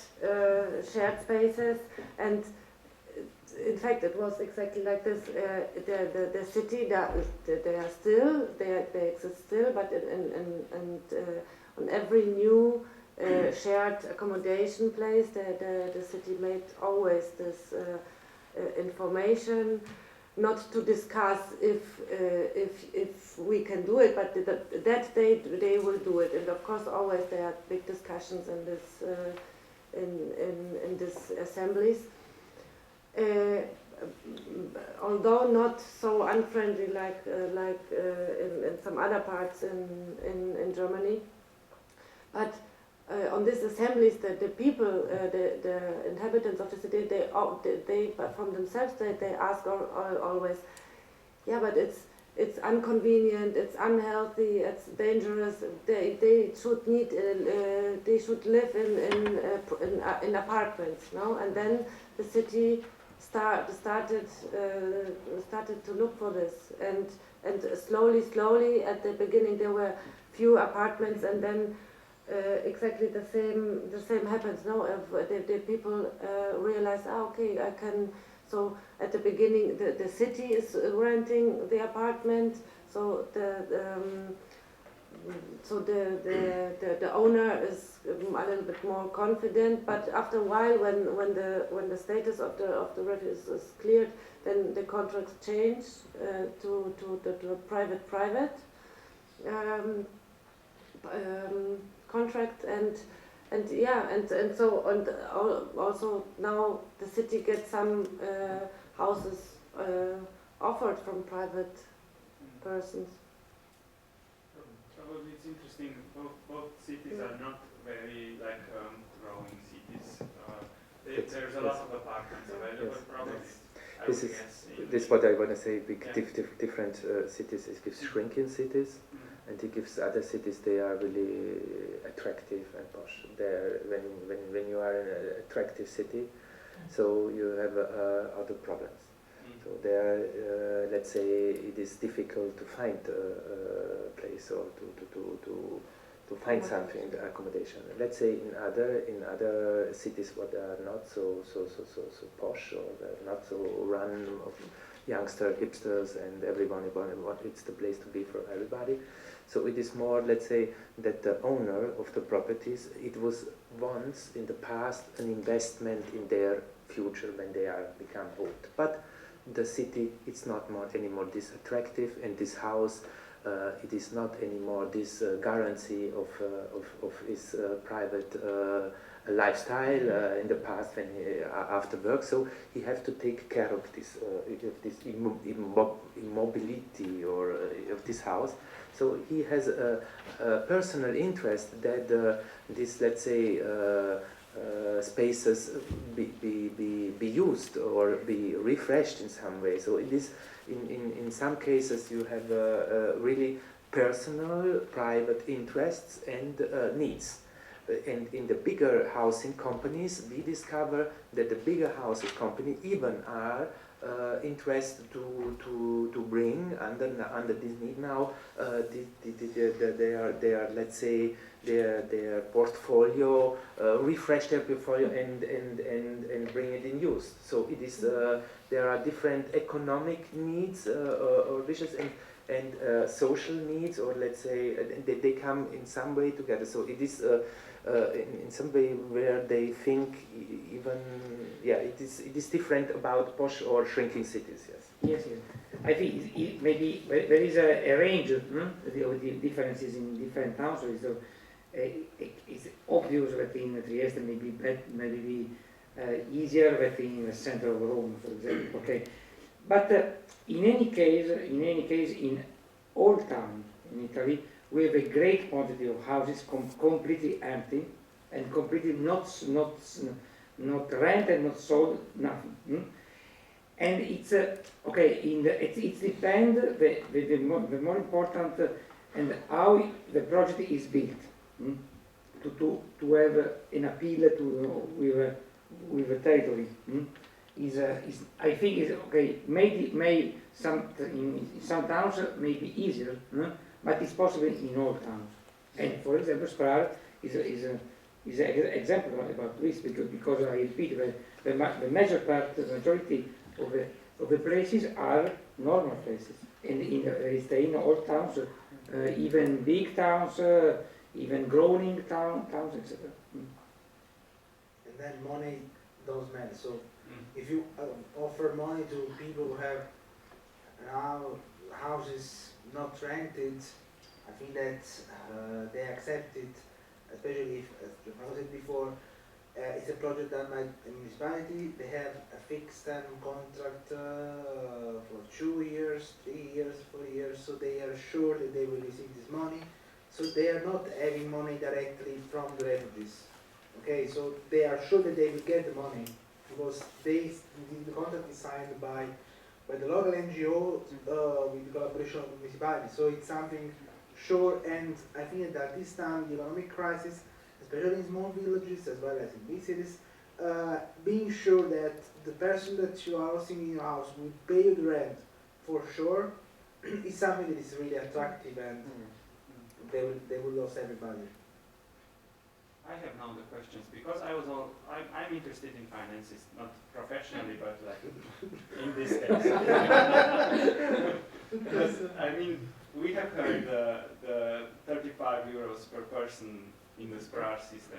spaces, and in fact it was exactly like this. The city they exist still, but on every new shared accommodation place, the city made always this information, not to discuss if we can do it, but that they will do it. And of course, always there are big discussions in this in these assemblies. Although not so unfriendly like in some other parts in Germany, but on these assemblies, the people, the inhabitants of the city, they from themselves they ask always, yeah, but it's inconvenient, it's unhealthy, it's dangerous. They should live in apartments, no? And then the city started to look for this, and slowly at the beginning there were few apartments, and then exactly the same happens. No, the people realize, okay, I can. So at the beginning, the city is renting the apartment. So the owner is a little bit more confident. But after a while, when the status of the refugees is cleared, then the contracts change to private contract, and also now the city gets some houses offered from private persons. Probably it's interesting. Both cities are not very growing cities. There's a lot of apartments available. Yes. Probably. This is what I want to say. Different cities. It gives shrinking cities. And it gives other cities, they are really attractive and posh. When you are in an attractive city, so you have other problems. So there, let's say it is difficult to find a place or to find something, the accommodation. Let's say in other cities what are not so posh, or not so run of youngster hipsters, and everyone it's the place to be for everybody. So it is more, let's say, that the owner of the properties, it was once in the past an investment in their future when they are become old. But the city, it's not anymore this attractive, and this house, it is not anymore this guarantee of his private lifestyle in the past when after work. So he have to take care of this immobility or of this house. So he has a personal interest that this, let's say, spaces be used or be refreshed in some way. So it is in some cases you have really personal, private interests and needs. And in the bigger housing companies, we discover that the bigger housing company even are interested to bring under this need now their let's say their portfolio, refresh their portfolio and bring it in use. So it is there are different economic needs or wishes and social needs, or let's say they come in some way together. So it is in some way where they think even it is different about posh or shrinking cities. Yes. I think maybe there is a range of the differences in different towns. So it's obvious that in Trieste maybe be easier than in the center of Rome, for example. Okay, but in any case, in all towns in Italy, we have a great quantity of houses completely empty and completely not rented, not sold, nothing. And it's okay. It depends the more important and how the project is built to have an appeal with a territory. Is I think is okay. Maybe in some towns may be easier. But it's possible in all towns. And for example, Sprar is an example about this because I repeat the majority of the places are normal places. And in all towns, even big towns, even growing towns, etc. And then money does matter. So if you offer money to people who have houses not rented, I think that they accept it, especially if, as I said before, it's a project done by the municipality. They have a fixed term contract for 2 years, 3 years, 4 years, so they are sure that they will receive this money. So they are not having money directly from the refugees. Okay, so they are sure that they will get the money because the contract is signed by the local NGO with the collaboration of the municipality. So it's something sure, and I think that at this time, the economic crisis, especially in small villages as well as in big cities, being sure that the person that you are housing in your house will pay you the rent for sure is something that is really attractive, and they will lose everybody. I have now the questions because I'm interested in finances, not professionally, but like in this case. Because I mean, we have heard the 35 euros per person in the Sprar system.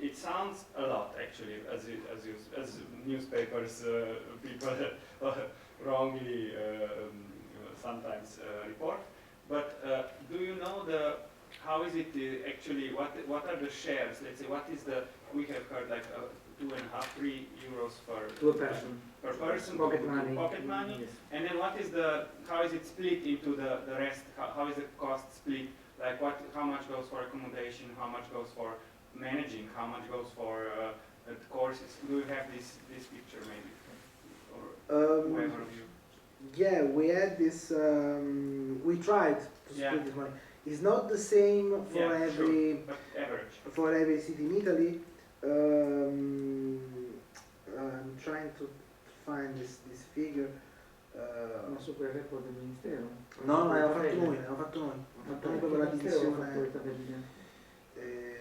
It sounds a lot actually, as newspapers people wrongly sometimes report. But do you know how is it actually? What are the shares? Let's say what is we have heard like 2.5, 3 euros per person pocket money. Yes. And then how is it split into the rest? How is the cost split? Like how much goes for accommodation? How much goes for managing? How much goes for courses? Do you have this picture maybe, or whoever of you? Yeah, we had this. We tried to split this money. It's not the same for for every city in Italy. I'm trying to find this figure. Ma su quel report del Ministero? No, l'abbiamo fatto noi proprio la divisione.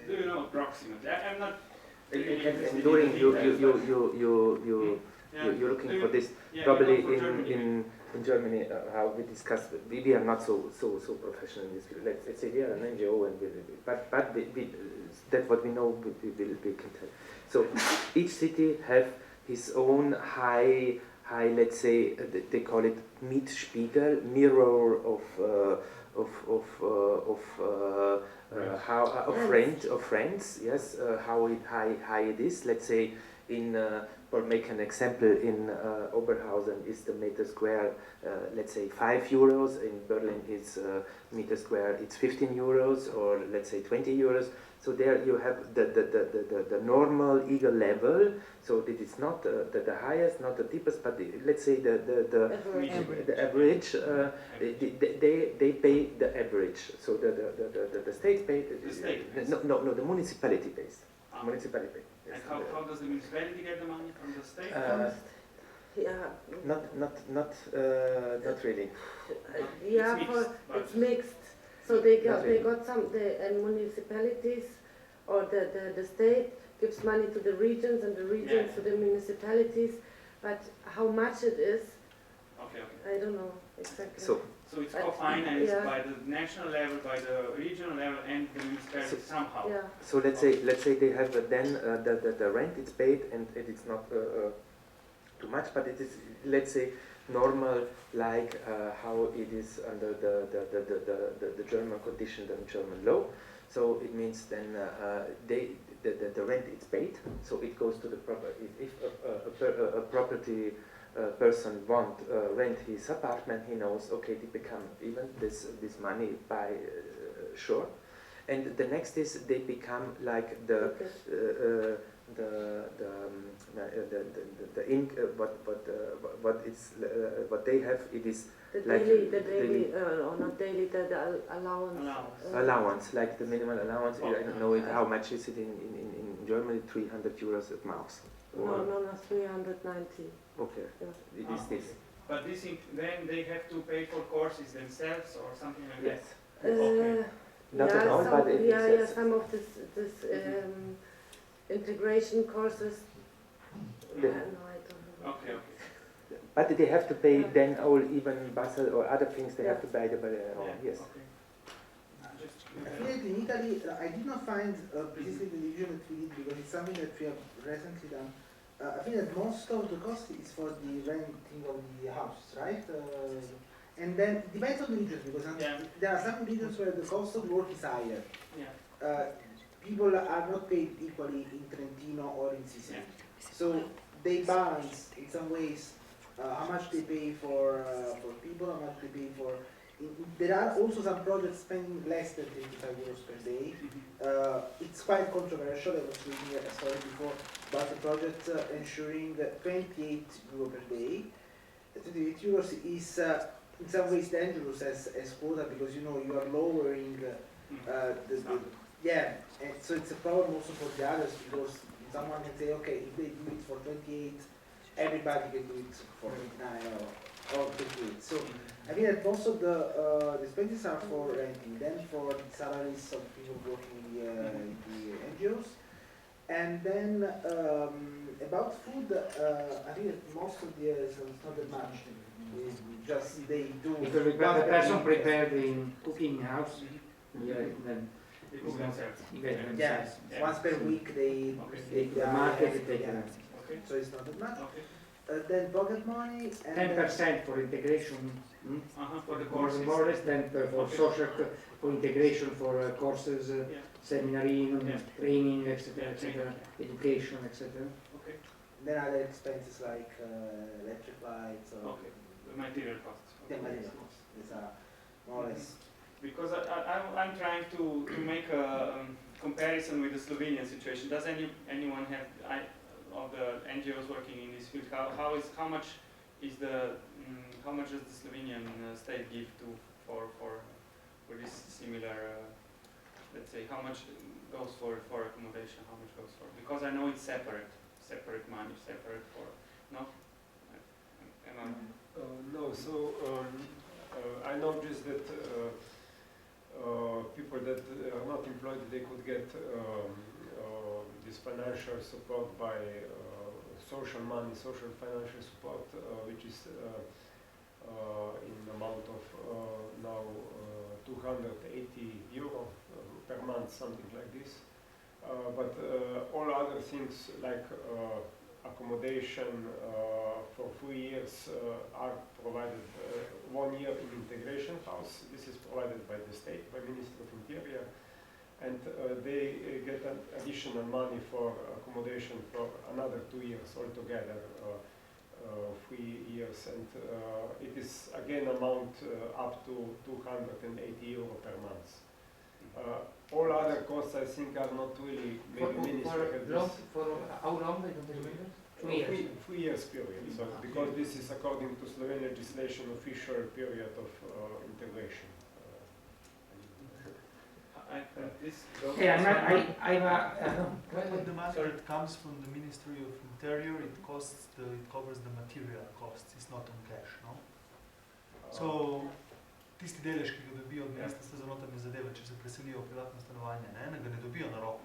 Do you know approximately? I'm not. During you're looking for this probably in Germany how we discuss. We are not so professional in this field. Let's say we are an NGO and but that's what we know. We can tell. So each city have his own high high, let's say, they call it Mietspiegel, mirror of friends, yes, how high it is. Let's say or make an example, in Oberhausen is the meter square, let's say 5 euros. In Berlin is meter square, it's 15 euros, or let's say 20 euros. So there you have the normal eagle level. So it is not the highest, not the deepest, but let's say the average. They pay the average. So the state pay. No, the municipality pays. Municipality pays. Yes. And how does the municipality get the money from the state? Not really. Yeah, It's mixed, it's mixed. So they got some, the municipalities or the state gives money to the regions, and the regions to the municipalities, but how much it is, I don't know exactly. So it's co-financed by the national level, by the regional level, and the municipality somehow. Yeah. So let's say they have then the rent is paid, and it is not too much, but it is, let's say, normal, like how it is under the German condition, the German law. So it means then the rent is paid, so it goes to the property. If a property person want rent his apartment, he knows, okay, they become even this money by sure. And the next is they become like the what they have, it is the like daily or not daily, the allowance, like the minimum allowance. I don't know how much is it in Germany, 300 euros a month. No, 390. Okay, yeah. it is this. But then they have to pay for courses themselves or something like yes. that? Okay. Not at all, but some of this integration courses. No, I don't know. Okay. But they have to pay then all, even Basel or other things, they have to pay by their own, yes. Okay. I feel that in Italy, I did not find precisely the division that we did, because it's something that we have recently done. I think that most of the cost is for the renting of the house, right? And then it depends on the regions, because there are some regions where the cost of work is higher. Yeah. People are not paid equally in Trentino or in Sicily. So they balance in some ways how much they pay for people, how much they pay for. There are also some projects spending less than 25 euros per day. It's quite controversial. I was reading a story before about a project ensuring 28 euro per day. 28 euros is in some ways dangerous as quota, because you are lowering and so it's a problem also for the others, because someone can say, okay, if they do it for 28, everybody can do it for 29 or 28. So I think that most of the expenses are for renting, then for the salaries of people working in the NGOs. And then about food, I think that most of the it's not that much. Just they do. Because the person prepared in cooking house, then They cook themselves. Yeah, once per week they the market they can. Okay. So it's not that much. Okay. Then pocket money and 10% for integration. For the More courses. or less, then for social, for integration, for courses, seminary, training, etc., education, etc. Okay. then other expenses like electric lights or The material costs. the material costs. These are more or less. Because I'm trying to make a comparison with the Slovenian situation. Does anyone have of the NGOs working in this field? How much does the Slovenian state give for this similar? Let's say how much goes for accommodation? How much goes for? Because I know it's separate money, separate for no. No, so I noticed that people that are not employed, they could get this financial support by social money, social financial support, which is in amount of now 280 euro per month, something like this. But all other things like accommodation for 3 years are provided. 1 year in integration house. This is provided by the state, by Ministry of Interior, and they get an additional money for accommodation for another 2 years altogether. 3 years, and it is again amount up to 280 euro per month. All other costs, I think, are not really maybe ministry. For how long? I don't remember. 2 years. 3 years period. So because this is according to Slovenian legislation official period of integration. But the matter, it comes from the Ministry of Interior. It covers the material costs. It's not on cash, no. So tisti delež, ki ga dobijo od Ministrstva za notranje zadeve, če se preselijo v privatno stanovanje, ga ne dobijo na roko.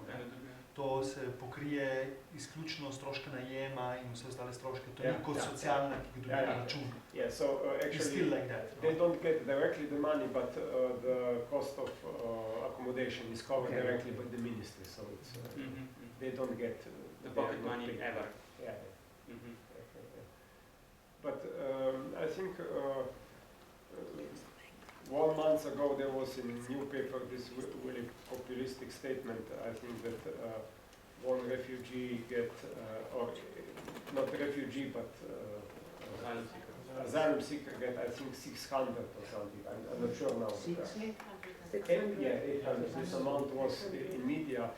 To se pokrije izključno stroške najema in vse ostale stroške. To ni kot socialna, ki ga dobijo na račun. Yeah, so actually still like that, they don't get directly the money, but the cost of accommodation is covered directly by the ministry. So it's they don't get the pocket money ever. Yeah. But I think 1 month ago there was in newspaper this really populistic statement. I think that one refugee get, or not refugee, but asylum seeker get, I think, 600 or something. I'm not sure now. 600? 800. Yeah, 800. This amount was in media,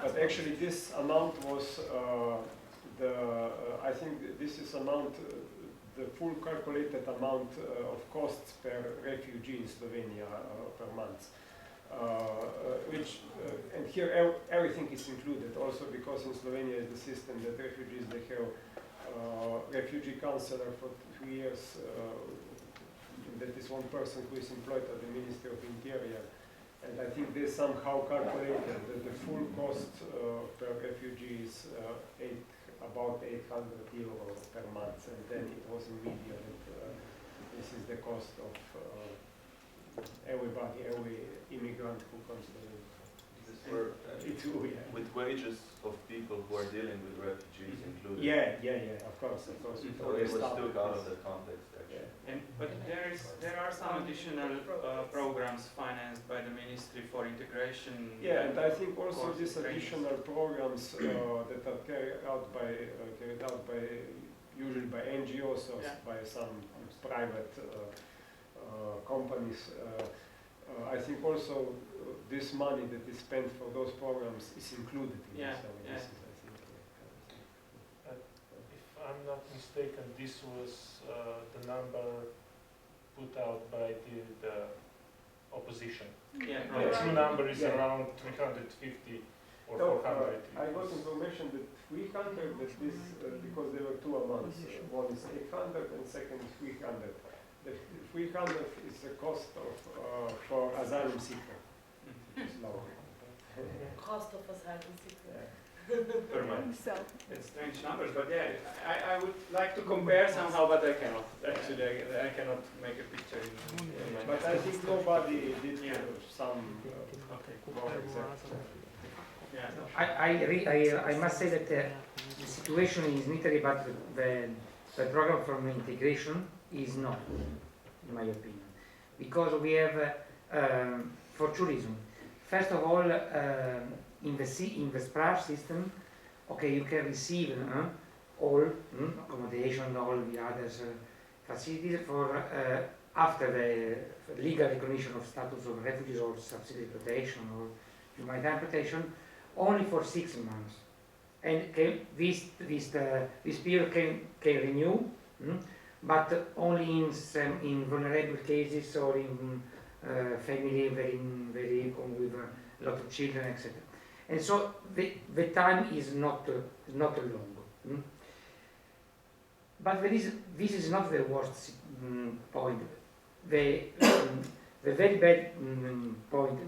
but actually this amount was I think this is amount. The full calculated amount of costs per refugee in Slovenia per month, and here everything is included also because in Slovenia is the system that refugees, they have refugee counselor for 2 years, that is one person who is employed at the Ministry of Interior, and I think they somehow calculated that the full cost per refugee is about 800 euro per month, and then it was in media that this is the cost of everybody, every immigrant who comes to with wages of people who are dealing with refugees included. Yeah, of course. So it was took out of the context, actually. Yeah. But there are some additional programs financed by the Ministry for Integration. Yeah, and I think also these additional programs that are carried out by usually by NGOs or by some private companies. I think also this money that is spent for those programs is included in this. This is, I think, if I'm not mistaken, this was the number put out by the opposition. Yeah, the true number is around 350 or 400. I got information that 300, that this, because there were 2 amounts. One is 800 and second is 300. The 300 is the cost of for asylum seeker. Cost of asylum seeker. Per month. It's strange numbers, but yeah, I would like to compare somehow, but I cannot. Actually, I cannot make a picture. But I think nobody did some more exact. I must say that the situation is in Italy, but the program for integration is not, in my opinion, because we have for 2 reasons. First of all, in the SPRAR system, you can receive all accommodation, all the other facilities for after the legal recognition of status of refugees or subsidiary protection or humanitarian protection, only for 6 months. And this period can renew, but only in vulnerable cases or in family very with a lot of children, etc. And so the time is not long. But this is not the worst point. The very bad point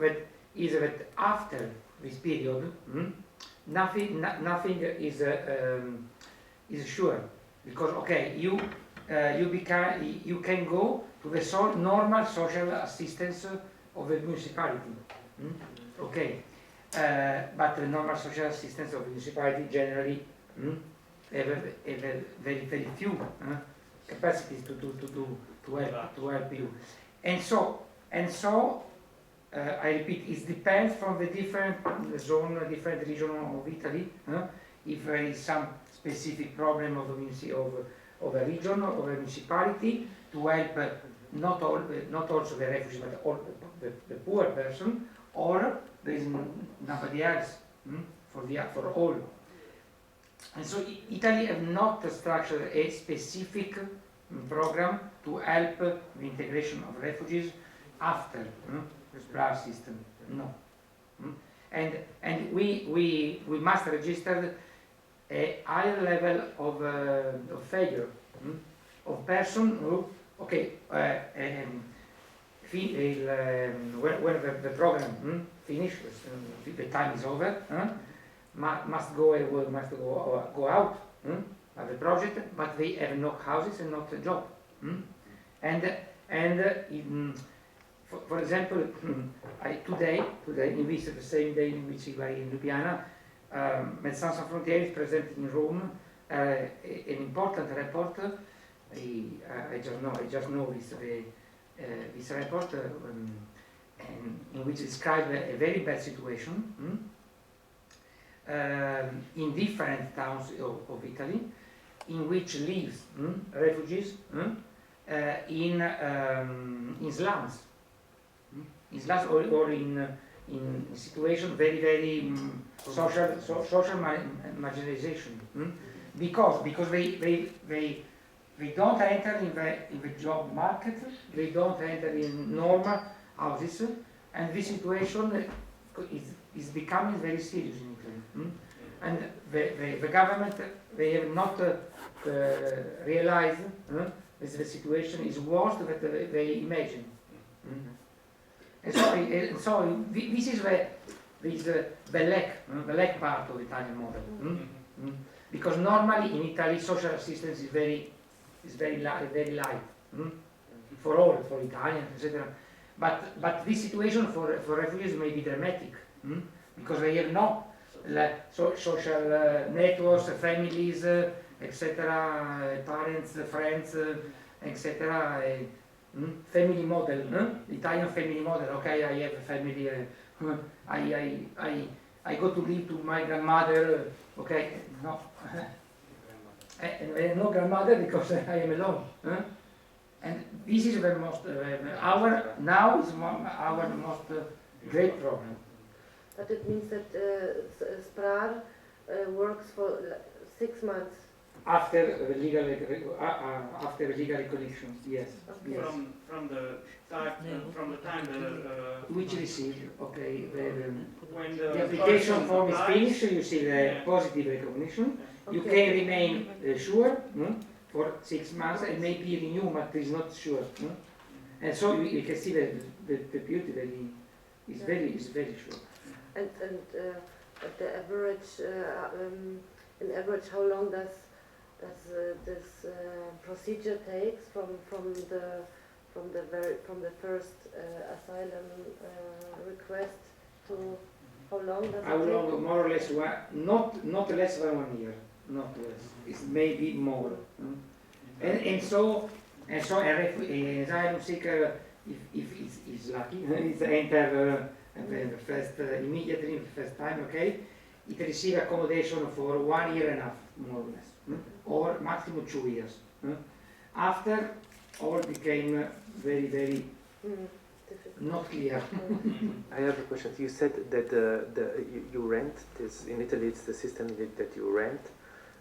is that after this period, nothing is sure, because you can go to the normal social assistance of the municipality. But the normal social assistance of the municipality generally have very few capacities to help you. And so I repeat, it depends from the different zone, different region of Italy. If there is some specific problem of a region or a municipality to help not also the refugee but all the poor person, or there is nobody else for all. And so Italy has not structured a specific program to help the integration of refugees after the SPRAR system. No. And we must register a higher level of failure of person who, okay, when the program finishes, the time is over, must go out of the project, but they have no houses and not a job. For example, today, in this the same day in which we were in Ljubljana, Médecins Sans Frontières presented in Rome an important report. I just know this report in which describes a very bad situation in different towns of Italy, in which lives refugees in slums, or in situation very social marginalization, because they don't enter in the job market, they don't enter in normal houses, and this situation is becoming very serious in Italy. And the government, they have not realized that the situation is worse than they imagine. And so this is the lack part of the Italian model. Because normally in Italy social assistance is very light for all, for Italians, etc. But this situation for refugees may be dramatic because they have no social networks, families, etc., parents, friends, etc. Family model, Italian family model. Okay, I have a family. I go to live to my grandmother. Okay, no. And no grandmother because I am alone. And this is the most our most great problem. But it means that SPRAR works for 6 months after the legal reconnection. Yes. Okay. Yes. From the time Which received, okay, when the application form is finished, you see the positive recognition. You can remain sure for 6 months and maybe renew, but it's not sure. And so you can see that the beauty is very sure. And at the average, in average, how long does this procedure takes from the first asylum request to how long does it take? How long? More or less not less than 1 year. Not less. It's maybe more. And so an asylum seeker, if he's lucky, he's enter the first immediately the first time. Okay, it receives accommodation for 1 year and a half, more or less, or maximum 2 years. After all became very not clear. I have a question. You said that you rent this in Italy. It's the system that you rent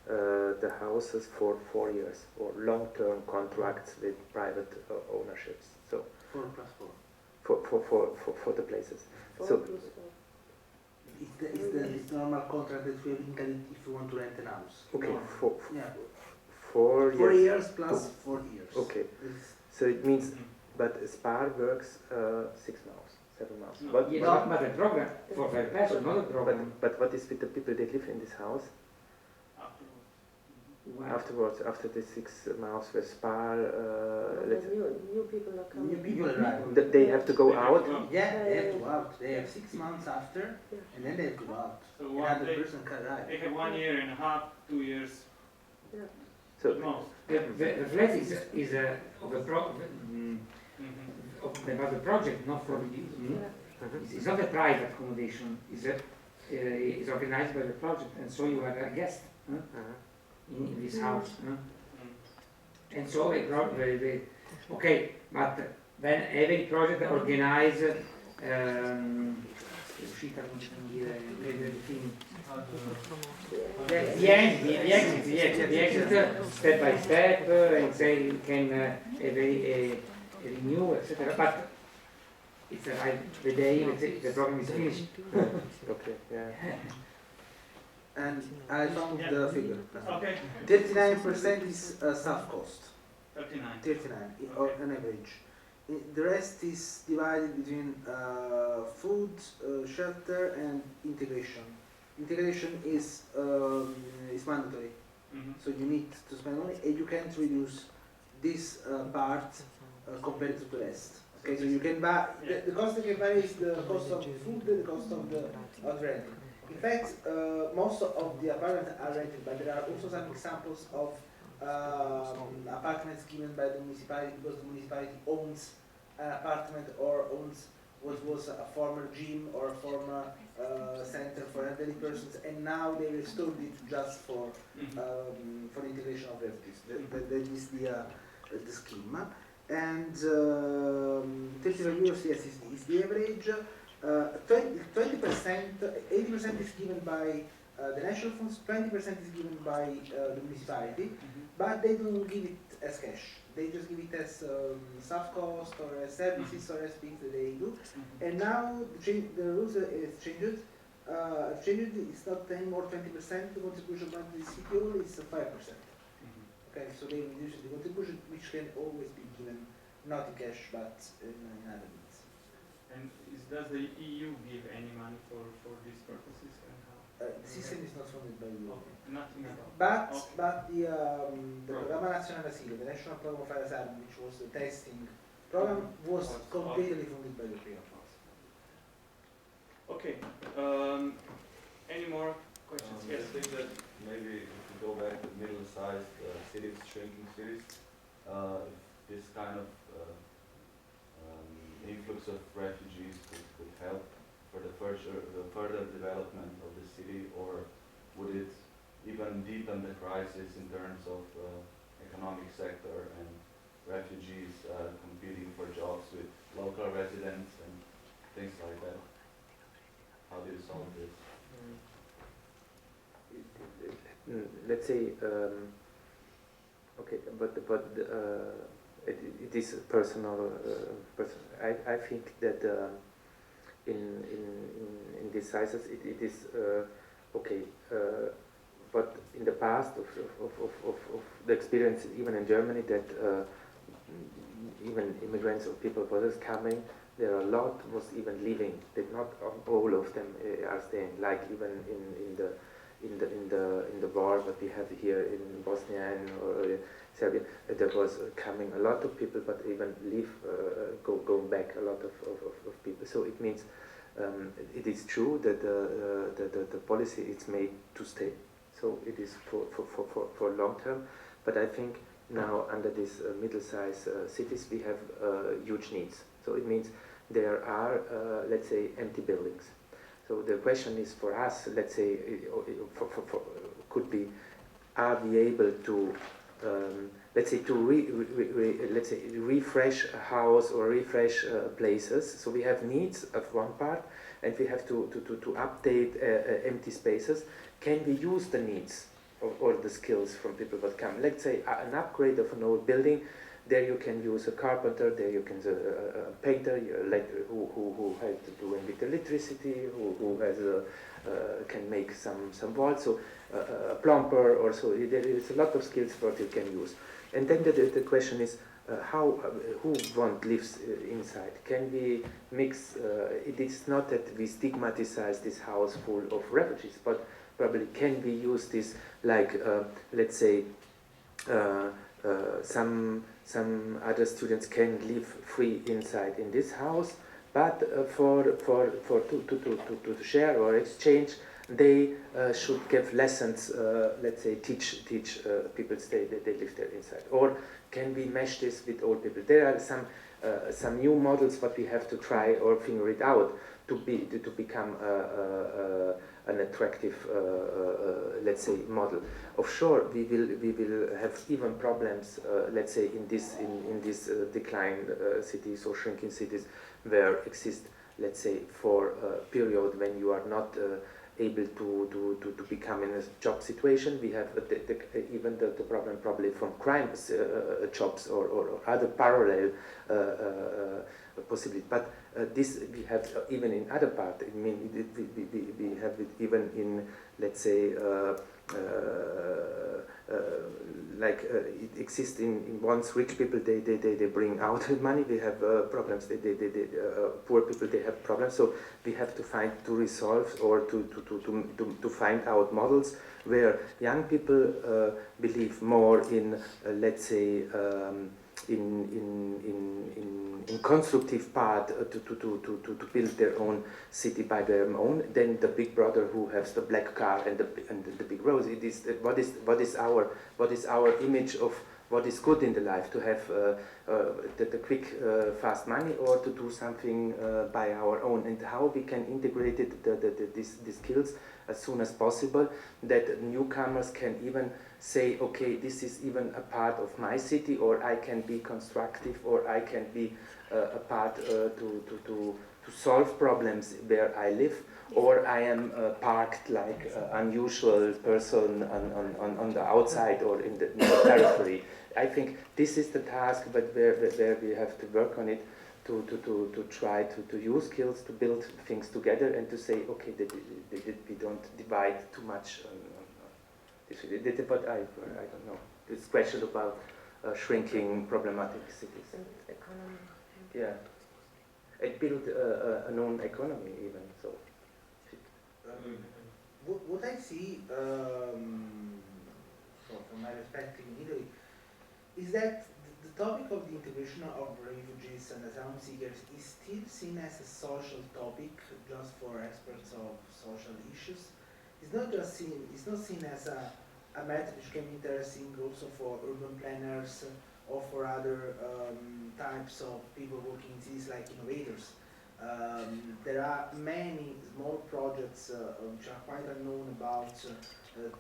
the houses for 4 years or long-term contracts with private ownerships. So 4+4. for the places. 4 So plus 4. It's the normal contract that we have in Italy if you want to rent a house. okay, Yeah. 4 years. 4 years plus 4 years. Okay, It's- so it means, but SPAR works 6 months, 7 months. No. But, Yes, but, but a program for the person, not a program. but what is with the people that live in this house? afterwards, after the 6 months were spar, New people are coming. New people arrive. they have to go out. Yeah, they have to go out. They have 6 months after, and then they have to go out. So Another person can arrive. they have 1 year and a half, 2 years. So at most. The flat is of a about the project, not for the. It's not a private accommodation. It's organized by the project, and so you are a guest in this house. And so okay, but when every project organized the exit step by step, and say you can renew, etc. But it's the day the program is finished. Okay, yeah. And I found the figure. Okay. 39% is staff cost. 39. 39 on average. The rest is divided between food, shelter, and integration. Integration is mandatory, so you need to spend money, and you can't reduce this part compared to the rest. Okay, so you can buy the cost you can buy is the cost of food, the cost of the renting. In fact, most of the apartments are rented, but there are also some examples of apartments given by the municipality because the municipality owns an apartment or owns what was a former gym or a former center for elderly persons, and now they restored it just for the integration of refugees. That is the scheme. And 35 euros, yes, is the average. 20%, 80% is given by the national funds, 20% is given by the municipality, but they don't give it as cash. They just give it as staff cost or as services or as things that they do. And now the rules is changed. It's not anymore 20%. The contribution by the city hall is 5%. Okay, so they reduce the contribution, which can always be given not in cash but in other means. And does the EU give any money for these purposes? And how? The system is not funded by the EU. Okay. Nothing at all. But the Programma Nazionale Asilo, the National Program of Asylum, which was the testing program, was completely funded by the European funds. Okay. Any more questions? Yes. I think that maybe if we go back to middle-sized cities, shrinking cities, this kind of influx of refugees could help for the further development of the city, or would it even deepen the crisis in terms of economic sector and refugees competing for jobs with local residents and things like that? How do you solve this? Let's say, okay, but it is personal. I think that in these sizes it is okay. But in the past of the experience, even in Germany, that even immigrants or people was coming, there are a lot was even leaving. That not all of them are staying. Like even in the war that we have here in Bosnia and or Serbia, there was coming a lot of people, but even going back a lot of people. So it means it is true that the policy is made to stay. So it is for long term. But I think now under these middle-sized cities we have huge needs. So it means there are let's say empty buildings. So the question is for us, let's say, could be, are we able to, let's say, to refresh a house or refresh places? So we have needs of one part, and we have to update empty spaces. Can we use the needs or the skills from people that come? Let's say an upgrade of an old building. There you can use a carpenter, there you can use a painter, who has to do with electricity, who has can make some walls, so a plumber or so. There is a lot of skills that you can use. And then the question is, who lives inside? Can we mix? It is not that we stigmatize this house full of refugees, but probably can be used is like, let's say, some other students can live free inside in this house, but to share or exchange, they should give lessons, let's say teach people they live there inside, or can we mesh this with old people? There are some new models what we have to try or figure it out to become an attractive, let's say, model. Of sure, we will have even problems, let's say, in this declined cities or shrinking cities, where exist, let's say, for a period when you are not able to become in a job situation. We have even the problem probably from crime jobs or other parallel possibilities. But this we have even in other parts. I mean, we have it even in, let's say, like it exists in once rich people they bring out money. We have problems. Poor people they have problems. So we have to resolve or to find out models where young people believe more in let's say in constructive part to build their own city by their own, than the big brother who has the black car and the big roads. It is what is our image of what is good in the life, to have the quick fast money, or to do something by our own, and how we can integrate it, these skills as soon as possible, that newcomers can even say, okay, this is even a part of my city, or I can be constructive, or I can be a part to solve problems where I live, or I am parked like unusual person on the outside or in the periphery. I think this is the task, but where we have to work on it, to try to use skills to build things together, and to say, okay, we don't divide too much on this. But I don't know. This question about shrinking problematic cities. And economy. Yeah. It built a known economy even, so. What I see from my perspective in Italy is that the topic of the integration of refugees and asylum seekers is still seen as a social topic, just for experts of social issues. It's not seen as a matter which can be interesting also for urban planners or for other types of people working in cities like innovators. There are many small projects which are quite unknown about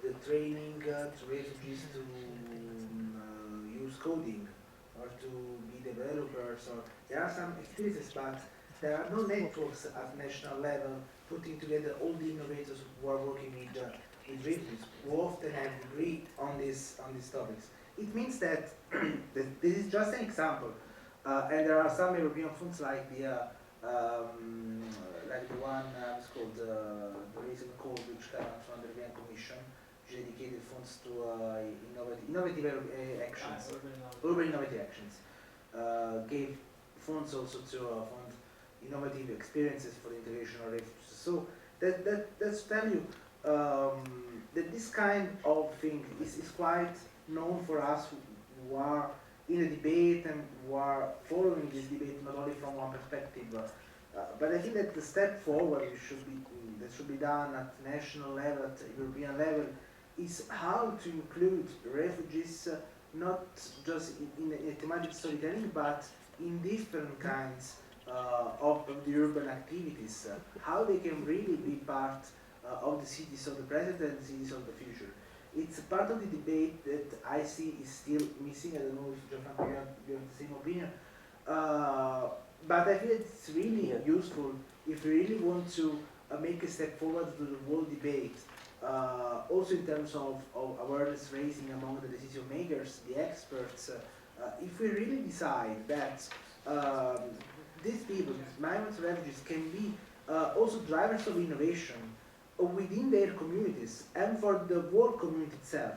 the training to refugees to use coding or to be developers. Or there are some experiences, but there are no networks at national level putting together all the innovators who are working with refugees, who often have degree on these topics. It means that this is just an example, and there are some European funds like the one it's called the recent call which came out from the European Commission, which dedicated funds to innovative actions, urban innovative actions. Gave funds also to fund innovative experiences for the integration of refugees. So that's tell you that this kind of thing is quite known for us who are in a debate and who are following this debate not only from one perspective, but I think that the step forward that should be done at national level, at European level, is how to include refugees not just in a thematic storytelling, but in different kinds of the urban activities, how they can really be part of the cities of the present and the cities of the future. It's part of the debate that I see is still missing. I don't know if Gianfranco, you have the same opinion. But I feel it's really useful if we really want to make a step forward to the world debate, also in terms of awareness raising among the decision makers, the experts. If we really decide that these people, migrants, refugees, can be also drivers of innovation within their communities and for the world community itself,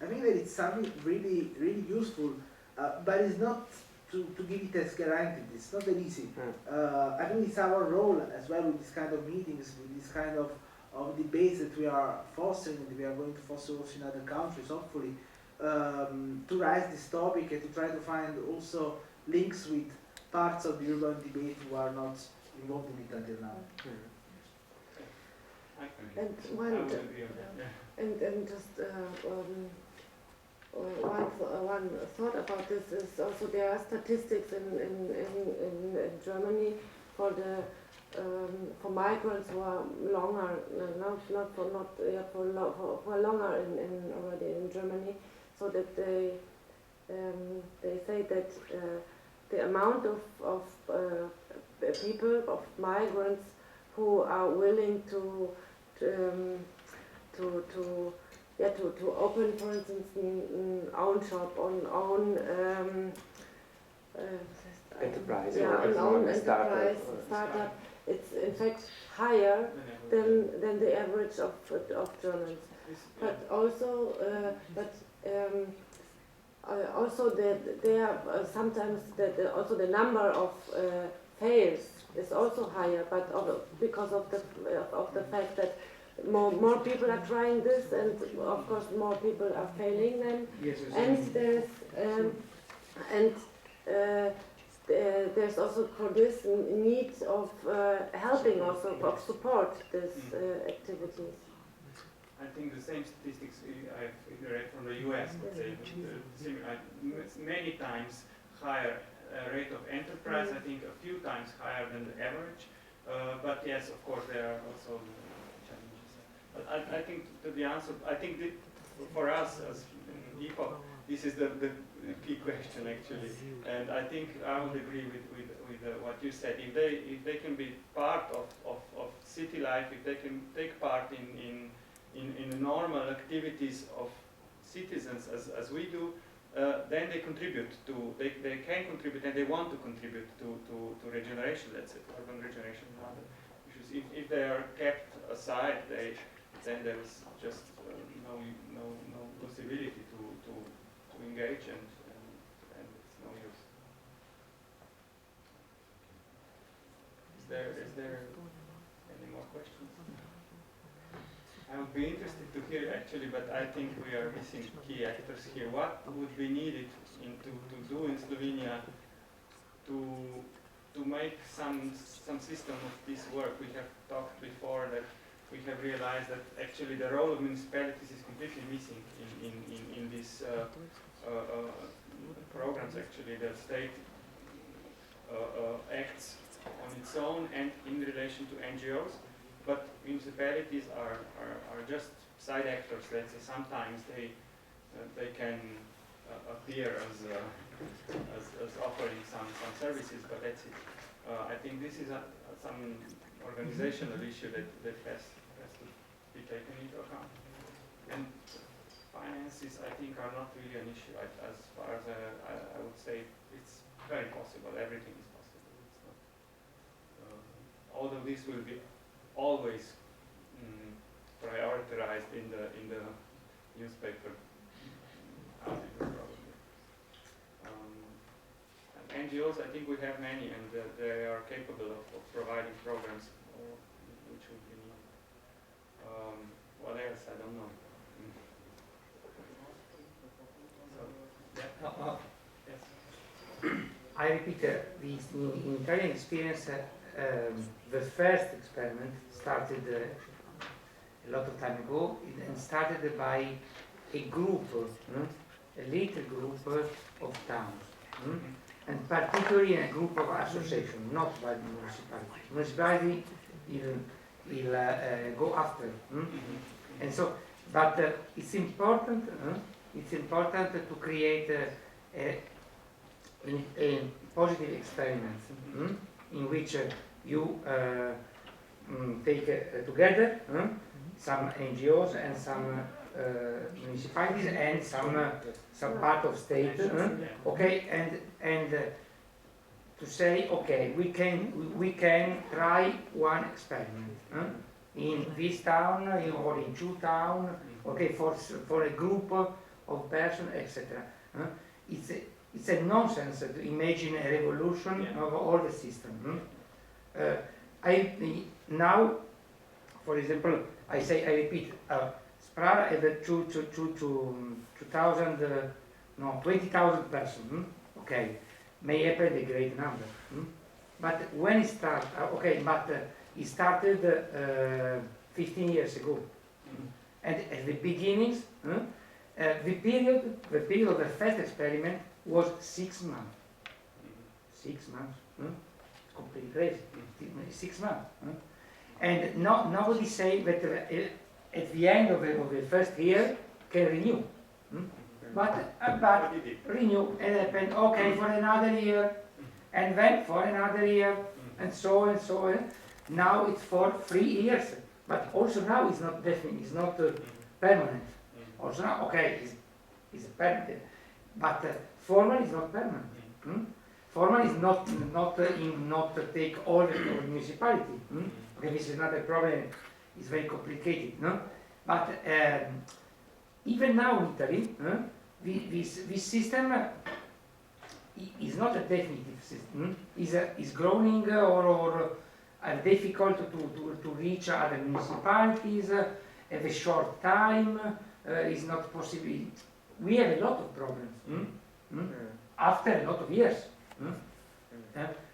I think that it's something really, really useful, but it's not to give it as guaranteed. It's not that easy. I think it's our role as well with this kind of meetings, with this kind of of debates that we are fostering and we are going to foster also in other countries, hopefully, to raise this topic and to try to find also links with parts of the urban debate who are not involved in it until now. And just one thought about this is also there are statistics in Germany for the for migrants who are longer for longer already in Germany, so that they say that the amount of people, of migrants who are willing to open, for instance, an own shop, on own enterprise, an own enterprise, startup. It's in fact higher than the average of Germans. But also, also there are sometimes also the number of fails is also higher, but because of the fact that more people are trying this, and of course more people are failing then. Yes, And there's also for this need of helping, also of support this activities. I think the same statistics I've read from the US would say many times higher rate of enterprise. I think a few times higher than the average. But yes, of course, there are also challenges. But I think to the answer, I think that for us as EPOC, this is the key question actually. And I think I would agree with what you said. If they can be part of city life, if they can take part in normal activities of citizens as we do, then they contribute to, they can contribute and they want to contribute to regeneration, let's say, to urban regeneration and other issues. If they are kept aside, then there is just no possibility to engage, and it's no use. Is there any more questions? I would be interested to hear actually, but I think we are missing key actors here. What would be needed to do in Slovenia to make some system of this work? We have talked before that we have realized that actually the role of municipalities is completely missing in these programs. Actually, the state acts on its own and in relation to NGOs. But municipalities are just side actors. Let's say sometimes they can appear as offering some services, but that's it. I think this is some organizational issue that has to be taken into account. And finances, I think, are not really an issue. As far as I would say, it's very possible. Everything is possible. It's not. Although this will be always prioritized in the newspaper articles probably. And NGOs, I think we have many, and they are capable of providing programs which would be needed. What else? I don't know. So, yeah. Yes. I repeat, in Italian experience, the first experiment started a lot of time ago, and started by a group, a little group of towns, and particularly a group of associations, not by the municipality. Municipality will go after, and so. But it's important to create a positive experiment in which you take together some NGOs and some municipalities and some part of state, okay, and to say, okay, we can try one experiment in this town or in two towns, okay, for a group of persons, etc. It's a nonsense to imagine a revolution of all the system. Now, for example, I repeat, Sprara had 20,000 persons, okay, may happen a great number. But when it started, it started 15 years ago. And at the beginnings, the period of the first experiment was 6 months. 6 months. It's completely crazy. 6 months. And nobody say that at the end of the first year can renew. But renew and happen, okay, for another year, and then for another year, and so on and so on. Now it's for 3 years, but also now it's not definite, it's not permanent. Also now, okay, it's permanent, but formal is not permanent. Formal is not take all the municipality. Okay, this is another problem. It's very complicated, no? But even now in Italy, this system is not a definitive system. Is growing or difficult to reach other municipalities at a short time. Is not possible. We have a lot of problems after a lot of years.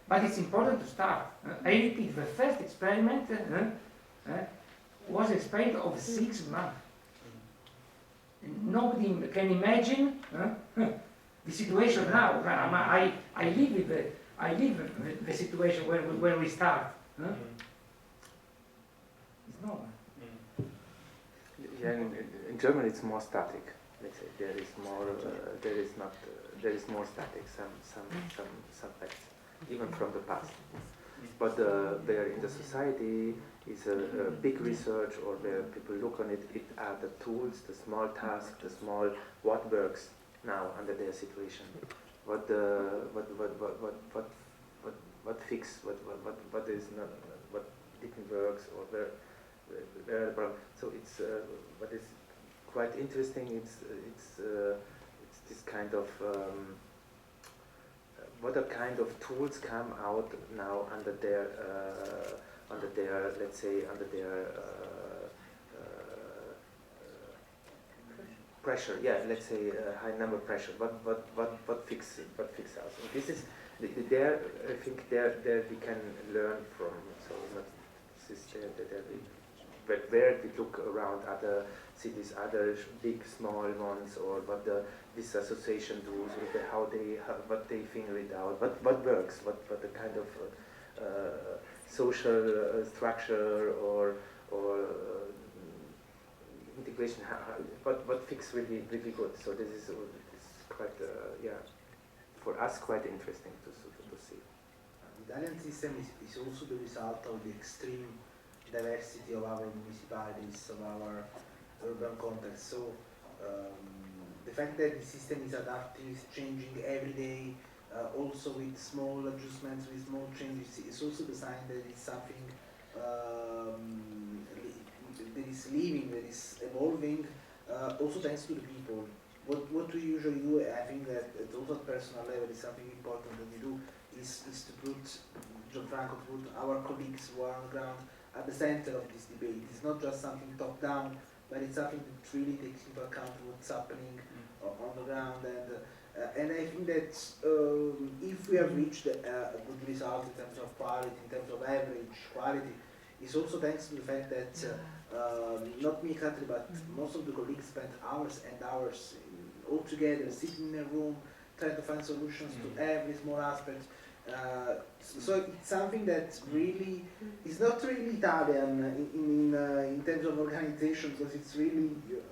But it's important to start. I repeat, the first experiment was an experiment of 6 months. Nobody can imagine the situation now. I live with the situation when we start. It's normal. Yeah, in Germany it's more static. Let's say there is more static. Some facts, even from the past. But there in the society is a big research, or where people look on it. It are the tools, the small tasks, the small what works now under their situation. What fix? What is not? What didn't work? Or where the problem? So it's what is quite interesting. It's this kind of what a kind of tools come out now under their let's say under their pressure. Yeah, let's say high number pressure. What fix us? And this is there. I think there we can learn from. So this is where we look around other cities, other big, small ones, or what this association does, with what they figure it out, what works, what the kind of social structure or integration, what fix really good. So this is quite for us quite interesting to see. The Italian system is also the result of the extreme diversity of our municipalities, of our urban context. So the fact that the system is adapting, is changing every day, also with small adjustments, with small changes, is also the sign that it's something that is living, that is evolving, also thanks to the people. What we usually do, I think that at also personal level is something important that we do, is to put, Gianfranco, to put our colleagues who are on the ground at the center of this debate. It's not just something top down, but it's something that really takes into account what's happening on the ground. And I think that if we have reached a good result in terms of quality, in terms of average quality, it's also thanks to the fact that not me exactly, but most of the colleagues spent hours and hours all together, sitting in a room, trying to find solutions to every small aspect. So it's something that really is not really Italian in terms of organization, because it's really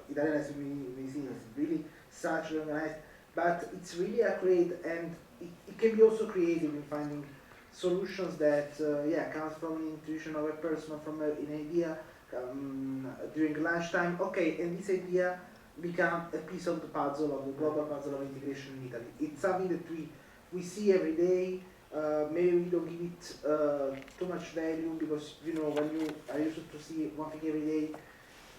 Italian, as we see, it's really such organized, but it's really a and it can be also creative in finding solutions that comes from an intuition of a person, from an idea during lunchtime. Okay, and this idea becomes a piece of the puzzle, of the global puzzle of integration in Italy. It's something that we see every day. Maybe we don't give it too much value, because when you are used to see one thing every day,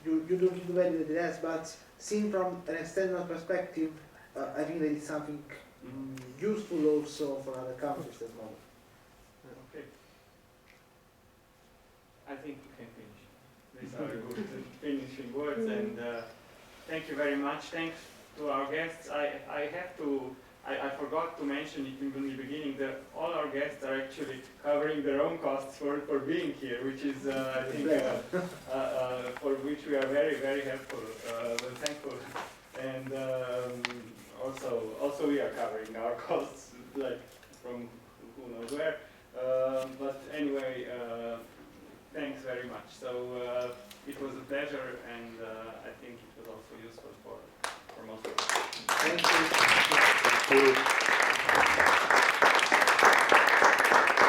you don't give the value that it has. But seen from an external perspective, I think that it's something useful also for other countries as well. Okay. I think we can finish. These are good finishing words, and thank you very much. Thanks to our guests. I forgot to mention it in the beginning that all our guests are actually covering their own costs for being here, which is, I think, for which we are very, very helpful, thankful. And also we are covering our costs, like from who knows where. But anyway, thanks very much. So it was a pleasure, and I think it was also useful for most of us. Thank you.